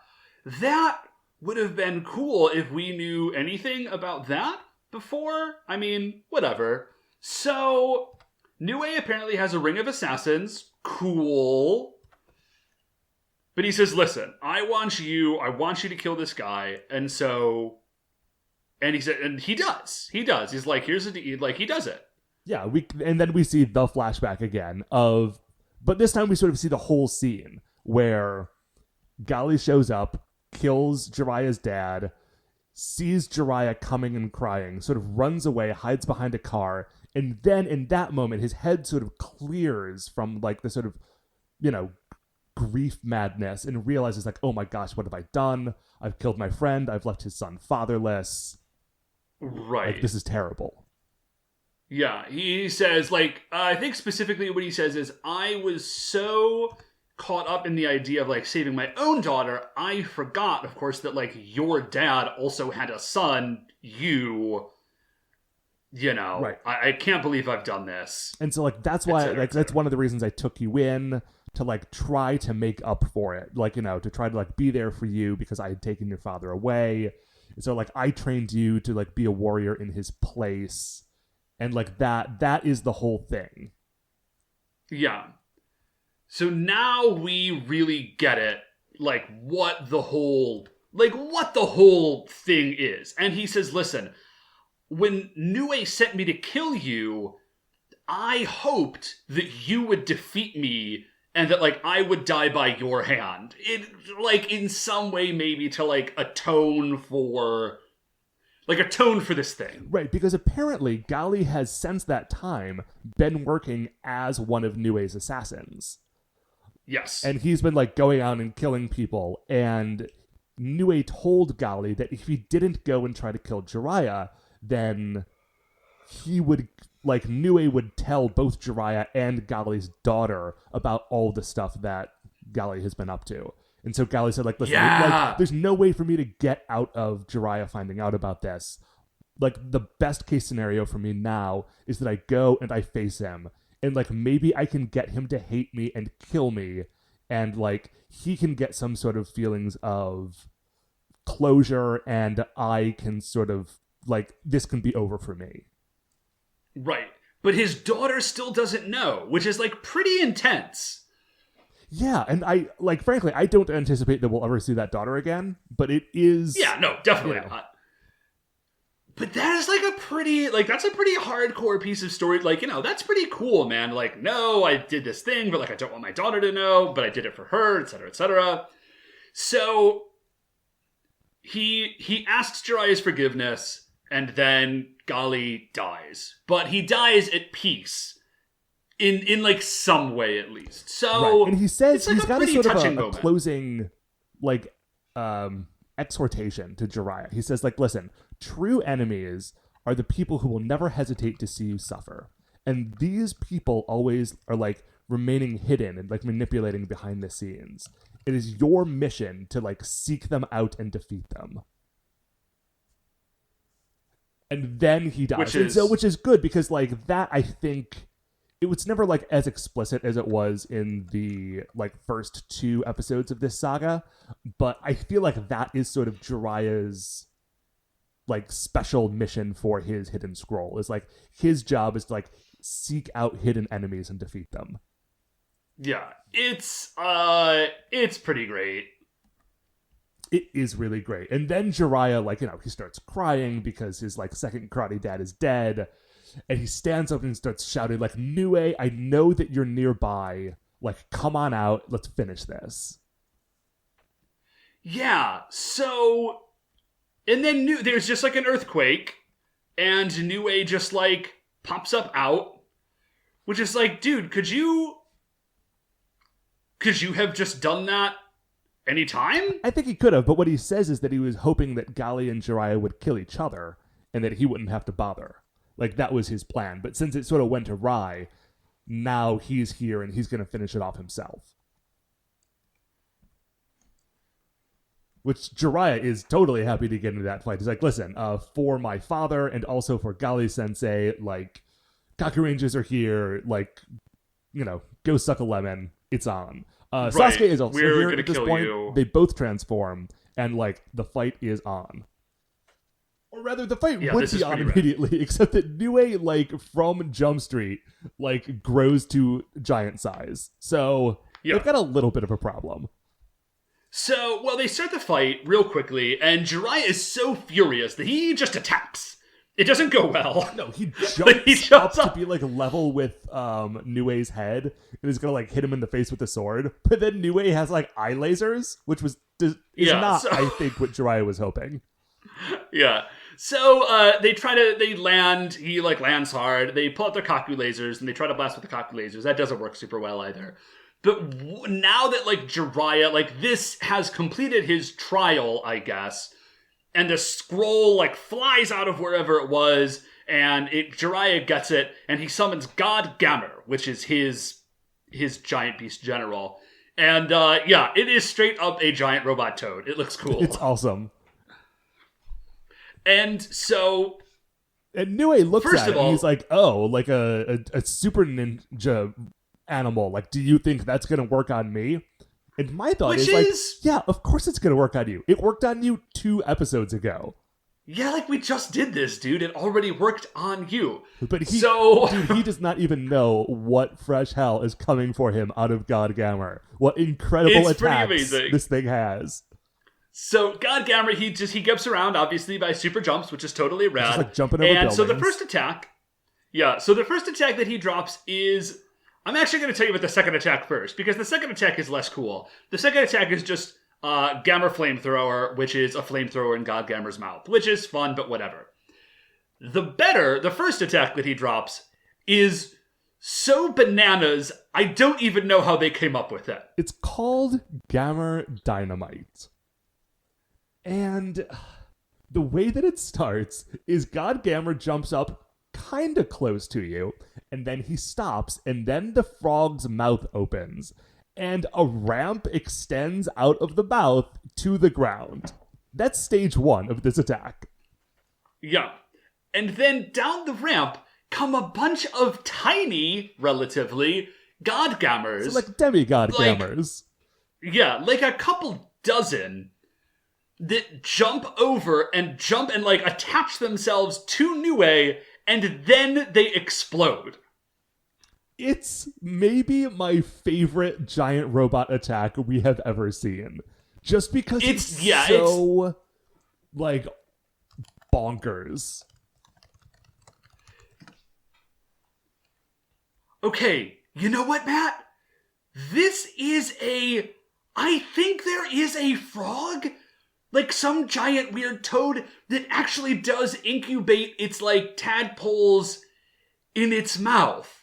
That would have been cool if we knew anything about that before. I mean, whatever. So, Nue apparently has a ring of assassins. Cool. But he says, listen, I want you to kill this guy. And he said, and he does. He's like, here's the deed. He does it. Yeah. And then we see the flashback again but this time we sort of see the whole scene where Gali shows up, kills Jiraiya's dad, sees Jiraiya coming and crying, sort of runs away, hides behind a car. And then in that moment, his head sort of clears from the sort of, grief madness and realizes oh my gosh, what have I done? I've killed my friend. I've left his son fatherless. Right. This is terrible. Yeah. He says I think specifically what he says is, I was so caught up in the idea of saving my own daughter, I forgot, of course, that your dad also had a son. Right. I can't believe I've done this. And so, that's why, that's one of the reasons I took you in, to, try to make up for it. To try to, be there for you because I had taken your father away. And so, I trained you to, be a warrior in his place. And, that is the whole thing. Yeah. So now we really get it, what the whole thing is. And he says, listen, when Nue sent me to kill you, I hoped that you would defeat me and that, I would die by your hand. In some way maybe to, atone for this thing. Right, because apparently Gali has, since that time, been working as one of Nue's assassins. Yes. And he's been, going out and killing people, and Nue told Gali that if he didn't go and try to kill Jiraiya, then he would, Nue would tell both Jiraiya and Gali's daughter about all the stuff that Gali has been up to. And so Gali said, listen, there's no way for me to get out of Jiraiya finding out about this. The best case scenario for me now is that I go and I face him. And, maybe I can get him to hate me and kill me. And, he can get some sort of feelings of closure, and I can sort of, this can be over for me. Right. But his daughter still doesn't know, which is, pretty intense. Yeah, and I, frankly, I don't anticipate that we'll ever see that daughter again, but it is... Yeah, no, definitely not. But that is, a pretty, that's a pretty hardcore piece of story. That's pretty cool, man. No, I did this thing, but, I don't want my daughter to know, but I did it for her, etc., etc. So, he asks Jiraiya's forgiveness, and then Gali dies. But he dies at peace. In some way, at least. So, right. And he says he's got a sort of a closing, exhortation to Jiraiya. He says, listen, true enemies are the people who will never hesitate to see you suffer. And these people always are, remaining hidden and, manipulating behind the scenes. It is your mission to, seek them out and defeat them. And then he dies. Which is good, because, that, I think... It was never, as explicit as it was in the, first 2 episodes of this saga, but I feel that is sort of Jiraiya's, special mission for his hidden scroll. Is, his job is to, seek out hidden enemies and defeat them. Yeah, it's pretty great. It is really great. And then Jiraiya, he starts crying because his, second karate dad is dead. And he stands up and starts shouting, like, Nue, I know that you're nearby. Like, come on out. Let's finish this. Yeah, so... And then there's just, like, an earthquake, and Nue just, like, pops up out, which is like, dude, could you have just done that anytime? I think he could have, but what he says is that he was hoping that Gali and Jiraiya would kill each other, and that he wouldn't have to bother. Like, that was his plan. But since it sort of went awry, now he's here, and he's going to finish it off himself. Which Jiraiya is totally happy to get into that fight. He's like, listen, for my father and also for Gali-sensei, like, Kakurangers are here, like, you know, go suck a lemon. It's on. Right. Sasuke is also We're here gonna at this kill point. you. They both transform, and, like, the fight is on. Or rather, the fight would be on immediately, except that Nue, like, from Jump Street, like, grows to giant size. So, they've got a little bit of a problem. So, well, they start the fight real quickly, and Jiraiya is so furious that he just attacks. It doesn't go well. No, he jumps up to be, like, level with Nue's head, and is gonna, like, hit him in the face with the sword. But then Nue has, like, eye lasers, which is not, I think, what Jiraiya was hoping. Yeah. So, they land, he, like, lands hard, they pull out their Kaku lasers, and they try to blast with the Kaku lasers. That doesn't work super well either. But now that, like, Jiraiya, like, this has completed his trial, I guess, and the scroll, like, flies out of wherever it was, and Jiraiya gets it, and he summons God Gammer, which is his giant beast general. And, it is straight up a giant robot toad. It looks cool. It's awesome. And so... And Nue looks at it, and he's like, oh, like a super ninja animal. Like, do you think that's going to work on me? And my thought is, like, yeah, of course it's going to work on you. It worked on you 2 episodes ago. Yeah, like, we just did this, dude. It already worked on you. But he does not even know what fresh hell is coming for him out of God Gammer. What incredible attacks this thing has. So, God Gammer, he gets around, obviously, by super jumps, which is totally rad. Just, like, jumping over buildings. So the first attack that he drops is... I'm actually going to tell you about the second attack first, because the second attack is less cool. The second attack is just Gammer Flamethrower, which is a flamethrower in God Gammer's mouth, which is fun, but whatever. The first attack that he drops is so bananas, I don't even know how they came up with it. It's called Gammer Dynamite. And the way that it starts is God Gammer jumps up kind of close to you, and then he stops, and then the frog's mouth opens, and a ramp extends out of the mouth to the ground. That's stage 1 of this attack. Yeah. And then down the ramp come a bunch of tiny, relatively, God Gammers. So, like, demigod Gammers. Yeah, like a couple dozen that jump and, like, attach themselves to Nue, and then they explode. It's maybe my favorite giant robot attack we have ever seen. Just because it's so, like, bonkers. Okay, you know what, Matt? I think there is a frog, like some giant weird toad, that actually does incubate its, like, tadpoles in its mouth.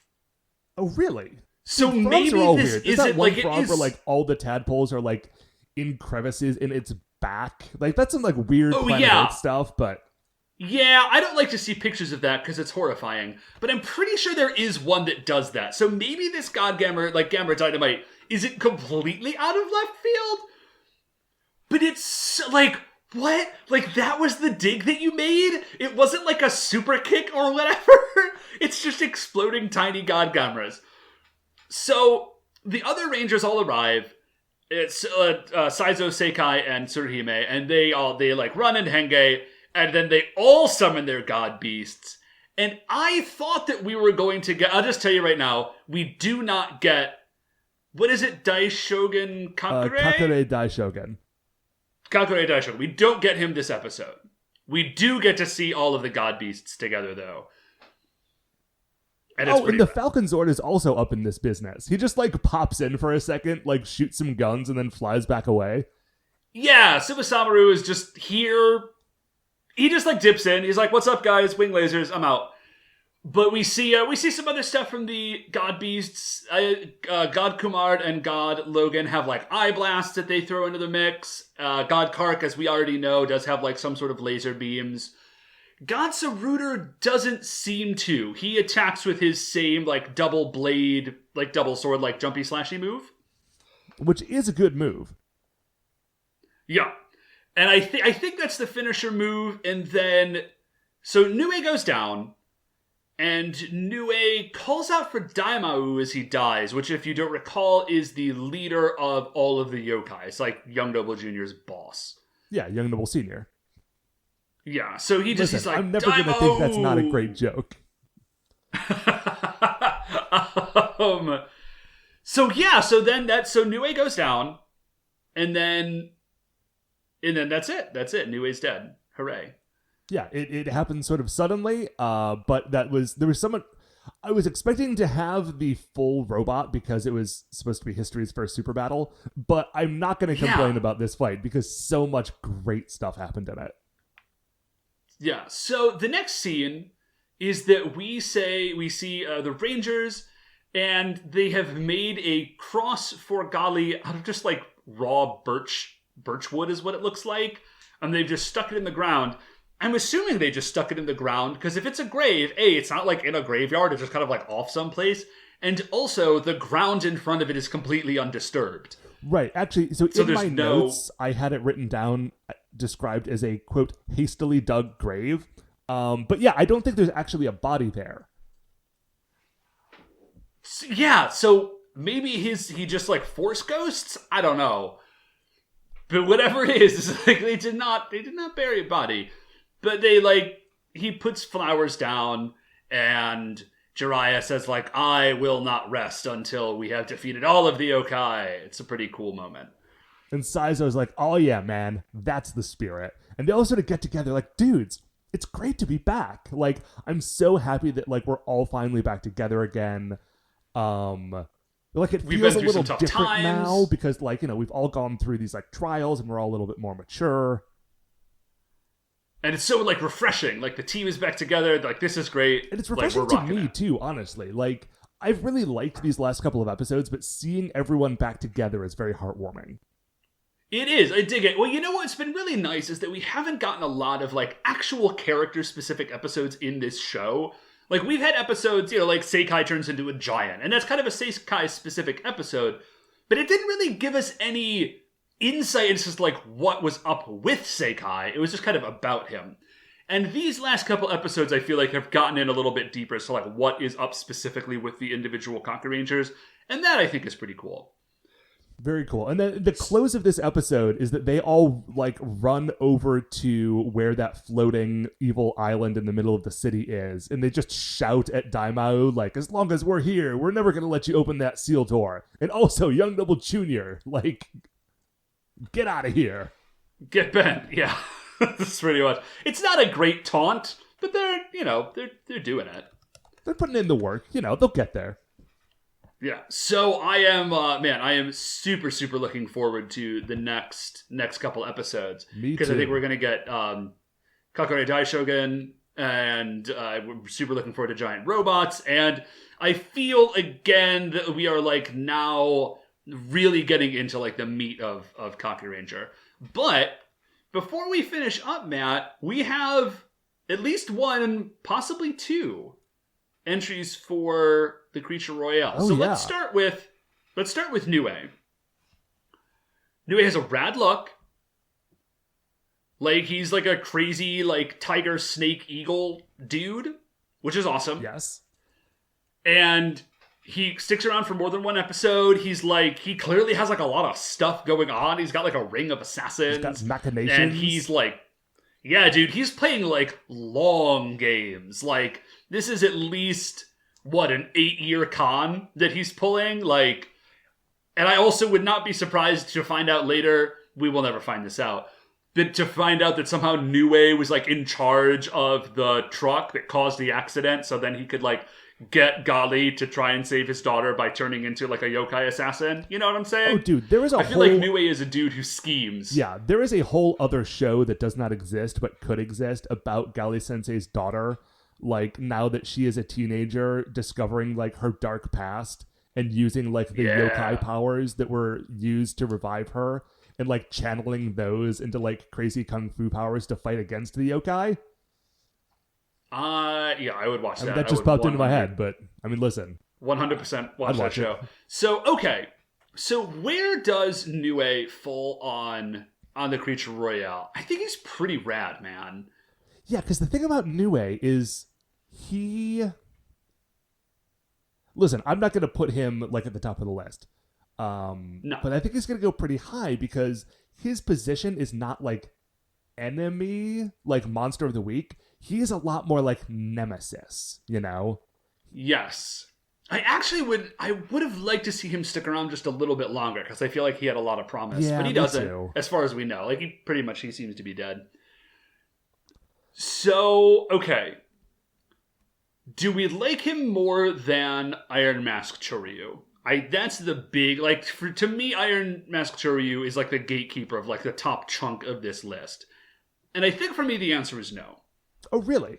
Oh, really? So maybe this isn't that one like frog it is... where, like, all the tadpoles are, like, in crevices in its back? Like, that's some, like, weird Planet Earth stuff, but... Yeah, I don't like to see pictures of that because it's horrifying, but I'm pretty sure there is one that does that. So maybe this God Gammer, like Gammer Dynamite, isn't completely out of left field? But it's, like, what? Like, that was the dig that you made? It wasn't like a super kick or whatever? It's just exploding tiny God Gammers. So, the other Rangers all arrive. It's Saizo, Seikai, and Tsuruhime, and they like run and henge, and then they all summon their god beasts. And I thought that we were going to get... I'll just tell you right now, we do not get... What is it? Daishogun Kakure? Kakure Daishogun. Kakure Daishogun. We don't get him this episode. We do get to see all of the god beasts together, though. And it's and the Falcon Zord is also up in this business. He just like pops in for a second, like shoots some guns, and then flies back away. Yeah, Super Samaru is just here. He just like dips in. He's like, "What's up, guys? Wing lasers. I'm out." But we see some other stuff from the God Beasts. God Kumar and God Logan have like eye blasts that they throw into the mix. God Kark, as we already know, does have like some sort of laser beams. God Saruder doesn't seem to. He attacks with his same like double blade, like double sword, like jumpy slashy move, which is a good move. Yeah, and I think that's the finisher move. And then so Nue goes down, and Nue calls out for Daimao as he dies, which, if you don't recall, is the leader of all of the yokai. It's like Young Noble Jr.'s boss. Yeah, Young Noble Sr. Yeah, so he's like, I'm never going to think that's not a great joke. So Nue goes down, and then that's it. That's it. Nue's dead. Hooray. Yeah, it happened sort of suddenly, but there was someone. I was expecting to have the full robot because it was supposed to be history's first super battle, but I'm not going to complain about this fight because so much great stuff happened in it. Yeah, so the next scene is that we see the Rangers, and they have made a cross for Gali out of just like raw birchwood is what it looks like, and they've just stuck it in the ground. I'm assuming they just stuck it in the ground because if it's a grave, it's not like in a graveyard, it's just kind of like off someplace, and also the ground in front of it is completely undisturbed. Right, actually, so in my notes, I had it written down, described as a, quote, hastily dug grave. But yeah, I don't think there's actually a body there. Yeah, so maybe he just like force ghosts? I don't know. But whatever it is, like they did not bury a body. But he puts flowers down, and Jiraiya says like, "I will not rest until we have defeated all of the yokai." It's a pretty cool moment. And Saizo's like, "Oh yeah, man, that's the spirit." And they all sort of get together like, dudes, it's great to be back. Like, I'm so happy that like we're all finally back together again. Like it feels a little different now because like, you know, we've all gone through these like trials and we're all a little bit more mature. And it's so like refreshing. Like the team is back together. Like this is great. And it's refreshing to me too, honestly. Like I've really liked these last couple of episodes, but seeing everyone back together is very heartwarming. It is. I dig it. Well, you know what's been really nice is that we haven't gotten a lot of like actual character-specific episodes in this show. Like we've had episodes, you know, like Seikai turns into a giant, and that's kind of a Seikai-specific episode, but it didn't really give us any insight into just like what was up with Seikai. It was just kind of about him. And these last couple episodes, I feel like, have gotten in a little bit deeper. So, like, what is up specifically with the individual Kakurangers? And that, I think, is pretty cool. Very cool. And then the close of this episode is that they all, like, run over to where that floating evil island in the middle of the city is. And they just shout at Daimao, like, as long as we're here, we're never going to let you open that seal door. And also, Young Noble Jr., like, get out of here. Get bent, yeah. That's pretty much. It's not a great taunt, but they're doing it. They're putting in the work. You know, they'll get there. Yeah. So I am super, super looking forward to the next couple episodes. Me too. Because I think we're going to get Kakure Daishogun, and we're super looking forward to Giant Robots. And I feel, again, that we are, like, now really getting into, like, the meat of Kakuranger. But before we finish up, Matt, we have at least one, possibly two, entries for the Creature Royale. Let's start with Nue. Nue has a rad look. Like he's like a crazy like tiger, snake, eagle dude, which is awesome. Yes. And he sticks around for more than one episode. He's like, he clearly has like a lot of stuff going on. He's got like a ring of assassins. He's got machinations. And he's like, yeah, dude, he's playing like long games. Like this is at least, an 8-year con that he's pulling? Like, and I also would not be surprised to find out later, we will never find this out, but to find out that somehow Nue was like in charge of the truck that caused the accident, so then he could like get Gali to try and save his daughter by turning into like a yokai assassin. You know what I'm saying? Oh, dude, there is a I feel like Nue is a dude who schemes. Yeah, there is a whole other show that does not exist but could exist about Gali Sensei's daughter. Like, now that she is a teenager, discovering like her dark past and using like the yokai powers that were used to revive her and like channeling those into like crazy kung fu powers to fight against the yokai. Yeah, I would watch that. That just popped into my head, but I mean, listen. 100% watch that show. So, okay. So, where does Nue fall on the Creature Royale? I think he's pretty rad, man. Yeah, because the thing about Nue is Listen, I'm not going to put him like at the top of the list. No. But I think he's going to go pretty high because his position is not like enemy, like monster of the week. He is a lot more like nemesis, you know? Yes. I would have liked to see him stick around just a little bit longer because I feel like he had a lot of promise. Yeah, but he doesn't, too. As far as we know. Like, he seems to be dead. So, okay. Do we like him more than Iron Mask Choryu? That's the big, like, to me, Iron Mask Choryu is like the gatekeeper of like the top chunk of this list. And I think for me the answer is no. Oh, really?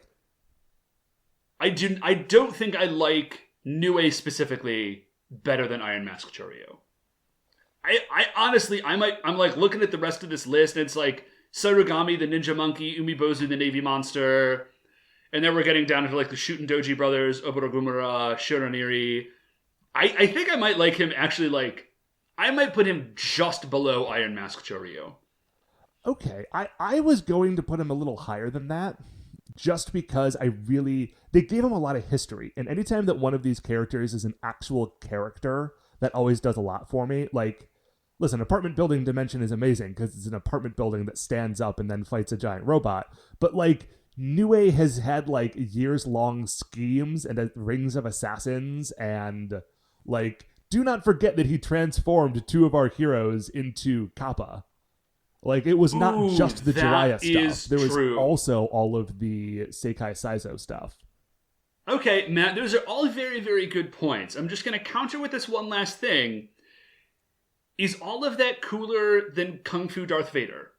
I don't think I like Nue specifically better than Iron Mask Choryu. I honestly, I'm like looking at the rest of this list, and it's like Sarugami, the Ninja Monkey, Umibozu, the Navy Monster, and then we're getting down into like the Shuten Doji Brothers, Oborogumura, Shiraniri. I think I might like him actually, like, I might put him just below Iron Mask Choryu. Okay, I was going to put him a little higher than that, just because they gave him a lot of history, and anytime that one of these characters is an actual character, that always does a lot for me. Like, listen, Apartment Building Dimension is amazing, because it's an apartment building that stands up and then fights a giant robot, but like, Nue has had like years-long schemes and rings of assassins, and like, do not forget that he transformed two of our heroes into Kappa. Like, it was not just the Jiraiya stuff. There was also all of the Seikai Saizo stuff. Okay, Matt, those are all very, very good points. I'm just going to counter with this one last thing. Is all of that cooler than Kung Fu Darth Vader?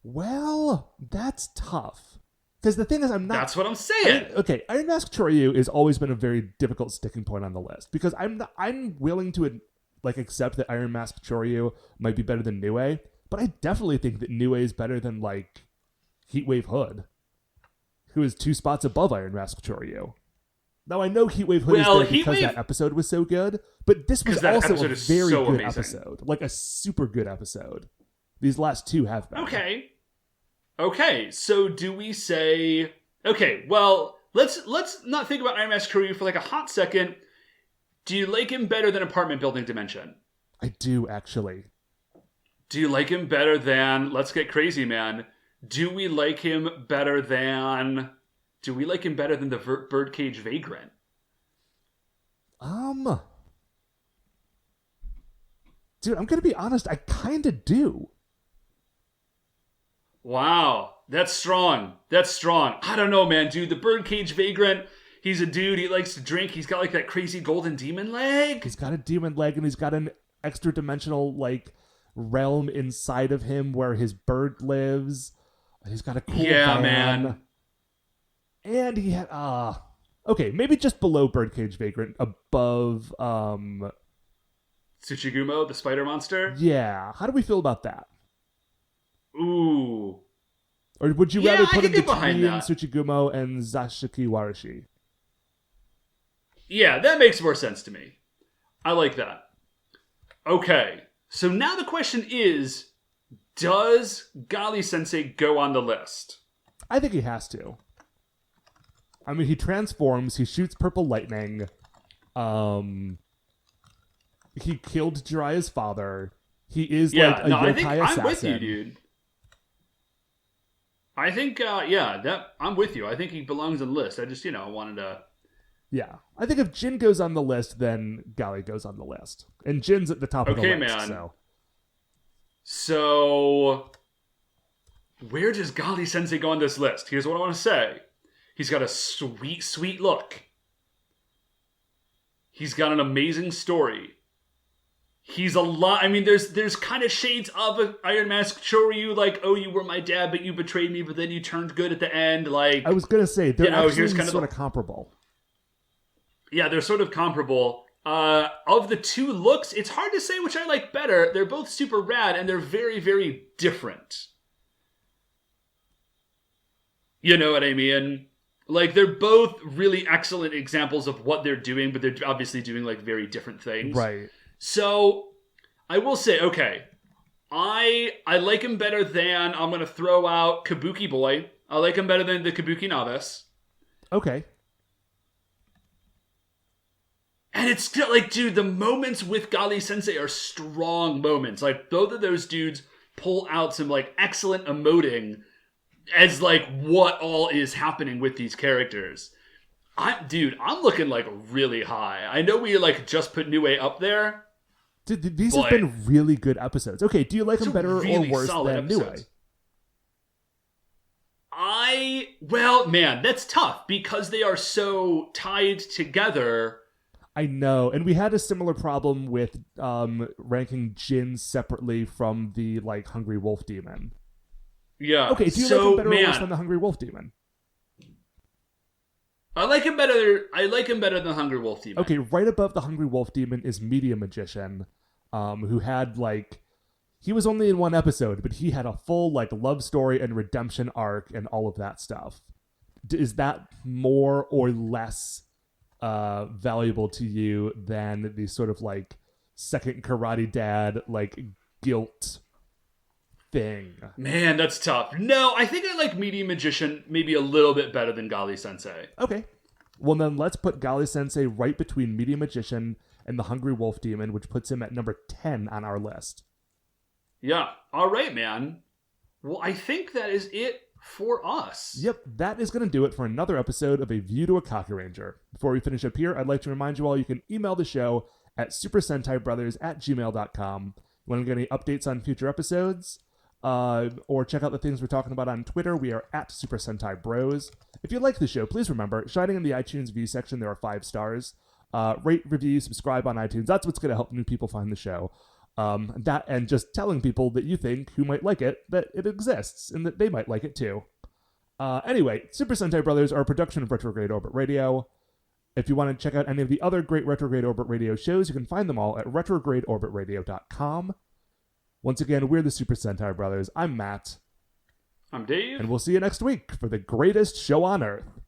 Well, that's tough. Because the thing is, That's what I'm saying. Iron Mask Choryu has always been a very difficult sticking point on the list. Because I'm willing to accept that Iron Mask Choryu might be better than Nue, but I definitely think that Nue is better than like Heatwave Hood, who is 2 spots above Iron Mask Choryu. Now I know Heatwave Hood is there because that episode was so good, but this was also a very good episode, like a super good episode. These last 2 have been. Okay. So do we say? Okay, well, let's not think about Iron Mask Choryu for like a hot second. Do you like him better than Apartment Building Dimension? I do, actually. Do you like him better than... Let's get crazy, man. Do we like him better than the Birdcage Vagrant? Dude, I'm gonna be honest, I kinda do. Wow, that's strong. I don't know, man, dude. The Birdcage Vagrant... He's a dude, he likes to drink, he's got like that crazy golden demon leg. He's got a demon leg, and he's got an extra dimensional like realm inside of him where his bird lives. He's got a cool van. Man. And he had okay, maybe just below Birdcage Vagrant, above Tsuchigumo, the spider monster? Yeah. How do we feel about that? Ooh. Or would you rather put him between Tsuchigumo and Zashiki Warashi? Yeah, that makes more sense to me. I like that. Okay, so now the question is, does Gali Sensei go on the list? I think he has to. I mean, he transforms, he shoots purple lightning, he killed Jiraiya's father, he is like a yokai assassin. I'm with you, dude. I think, I'm with you. I think he belongs on the list. I just, wanted to... Yeah. I think if Jin goes on the list, then Gali goes on the list. And Jin's at the top of the list. Okay, man. So, where does Gali Sensei go on this list? Here's what I want to say. He's got a sweet, sweet look. He's got an amazing story. He's a lot. I mean, there's kind of shades of Iron Mask Choryu, like, oh, you were my dad, but you betrayed me, but then you turned good at the end. Like, I was gonna say they're actually here's kind sort of comparable. Yeah, they're sort of comparable. Of the two looks, it's hard to say which I like better. They're both super rad, and they're very, very different. You know what I mean? Like, they're both really excellent examples of what they're doing, but they're obviously doing, like, very different things. Right. So, I will say, okay, I like him better than, I'm going to throw out Kabuki Boy. I like him better than the Kabuki Novice. Okay. And it's still, like, dude, the moments with Gali Sensei are strong moments. Like, both of those dudes pull out some, like, excellent emoting as, like, what all is happening with these characters. I'm looking, like, really high. I know we, like, just put Nue up there. Dude, these have been really good episodes. Okay, do you like them better really or worse than Nue? Well, man, that's tough because they are so tied together. I know, and we had a similar problem with ranking Jin separately from the, like, Hungry Wolf Demon. Yeah. Okay, do you like him better or worse than the Hungry Wolf Demon? I like him better than Hungry Wolf Demon. Okay, right above the Hungry Wolf Demon is Media Magician, who had, like, he was only in one episode, but he had a full, like, love story and redemption arc and all of that stuff. Is that more or less valuable to you than the sort of, like, second Karate Dad, like, guilt thing? Man, that's tough. No, I think I like Media Magician maybe a little bit better than Gali Sensei. Okay. Well, then let's put Gali Sensei right between Media Magician and the Hungry Wolf Demon, which puts him at number 10 on our list. Yeah. All right, man. Well, I think that is it for us. Yep, that is going to do it for another episode of A View to a Kakuranger. Before we finish up here, I'd like to remind you all you can email the show at supersentaibrothers@gmail.com. You want to get any updates on future episodes? Or check out the things we're talking about on Twitter. We are at Super Sentai Bros. If you like the show, please remember, shining in the iTunes view section, there are 5 stars. Rate, review, subscribe on iTunes. That's what's going to help new people find the show. That and just telling people that you think who might like it that it exists and that they might like it too. Anyway, Super Sentai Brothers are a production of Retrograde Orbit Radio. If you want to check out any of the other great Retrograde Orbit Radio shows, you can find them all at retrogradeorbitradio.com. Once again, we're the Super Sentai Brothers. I'm Matt. I'm Dave. And we'll see you next week for the greatest show on Earth.